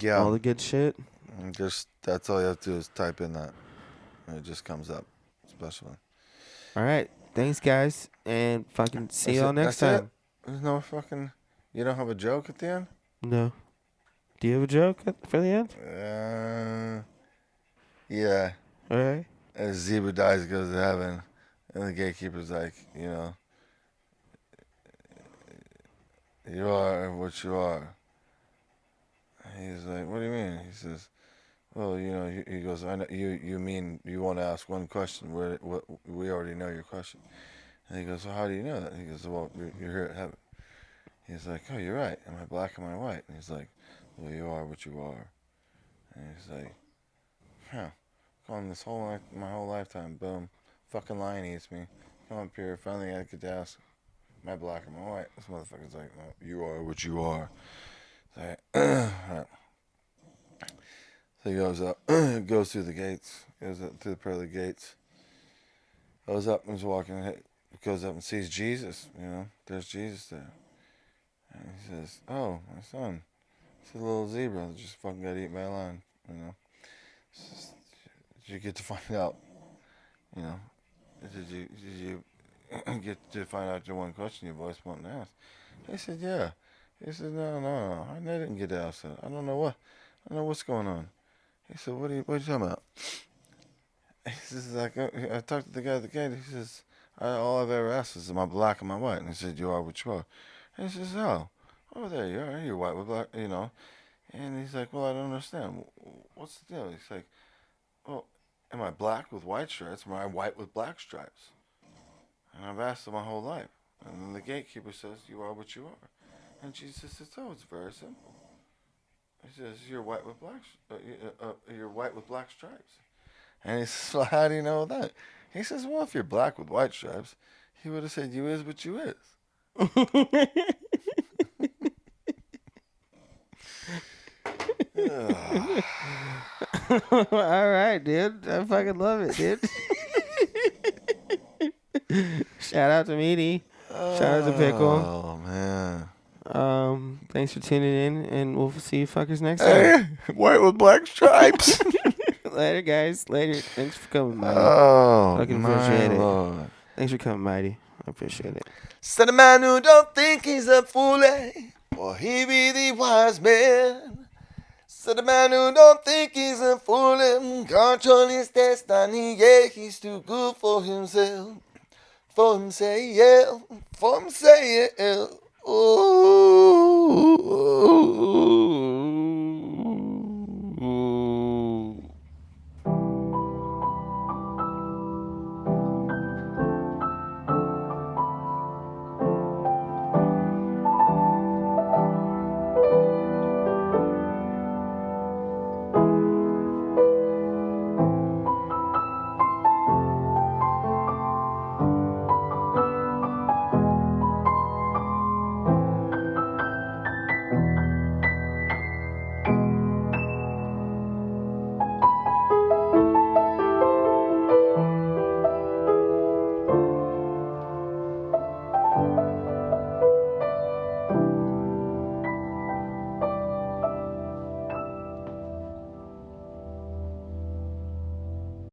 Yeah. All the good shit. And just that's all you have to do is type in that, and it just comes up. Special blend. All right. Thanks, guys, and fucking see y'all next time. There's no fucking. You don't have a joke at the end? No. Do you have a joke for the end? Yeah. All right. As Zebra dies, goes to heaven, and the gatekeeper's like, you know, you are what you are. He's like, what do you mean? He says, well, you know, he goes, I know you mean you want to ask one question? What we already know your question. And he goes, well, how do you know that? He goes, well, you're here at heaven. He's like, oh, you're right. Am I black? Am I white? And he's like, well, you are what you are. And he's like, huh. Gone this my whole lifetime. Boom. Fucking lion eats me. Come up here. Finally, I get to ask, am I black? Am I white? This motherfucker's like, no, you are what you are. Like, so he goes up, goes through the gates, goes up through the pearly gates, goes up and is walking, goes up and sees Jesus, you know, there's Jesus there. And he says, oh, my son, it's a little zebra that just fucking got eaten by a lion, you know. Did you get to find out, you know, did you get to find out the one question your voice wanted to ask? He said, yeah. He said, no, I didn't get to ask that. I don't know what's going on. He said, what are you talking about? He says, like, I talked to the guy at the gate. He says, all I've ever asked is, am I black or am I white? And he said, you are what you are. And he says, oh, there you are. You're white with black, you know. And he's like, well, I don't understand. What's the deal? He's like, well, am I black with white stripes? Am I white with black stripes? And I've asked him my whole life. And then the gatekeeper says, you are what you are. And Jesus says, oh, it's very simple. He says, you're white with black stripes. And he says, well, how do you know that? He says, well, if you're black with white stripes, he would have said, you is what you is. All right, dude. I fucking love it, dude. Shout out to Meaty. Shout out to Pickle. Oh, man. Thanks for tuning in, and we'll see you fuckers next time. White with black stripes. Later, guys. Later. Thanks for coming, Mighty. Oh, fucking appreciate it. Thanks for coming, Mighty. I appreciate it. Said a man who don't think he's a fool, or he be the wise man. Said a man who don't think he's a fool, control his destiny, yeah, he's too good for himself. For himself, for himself. Ooh.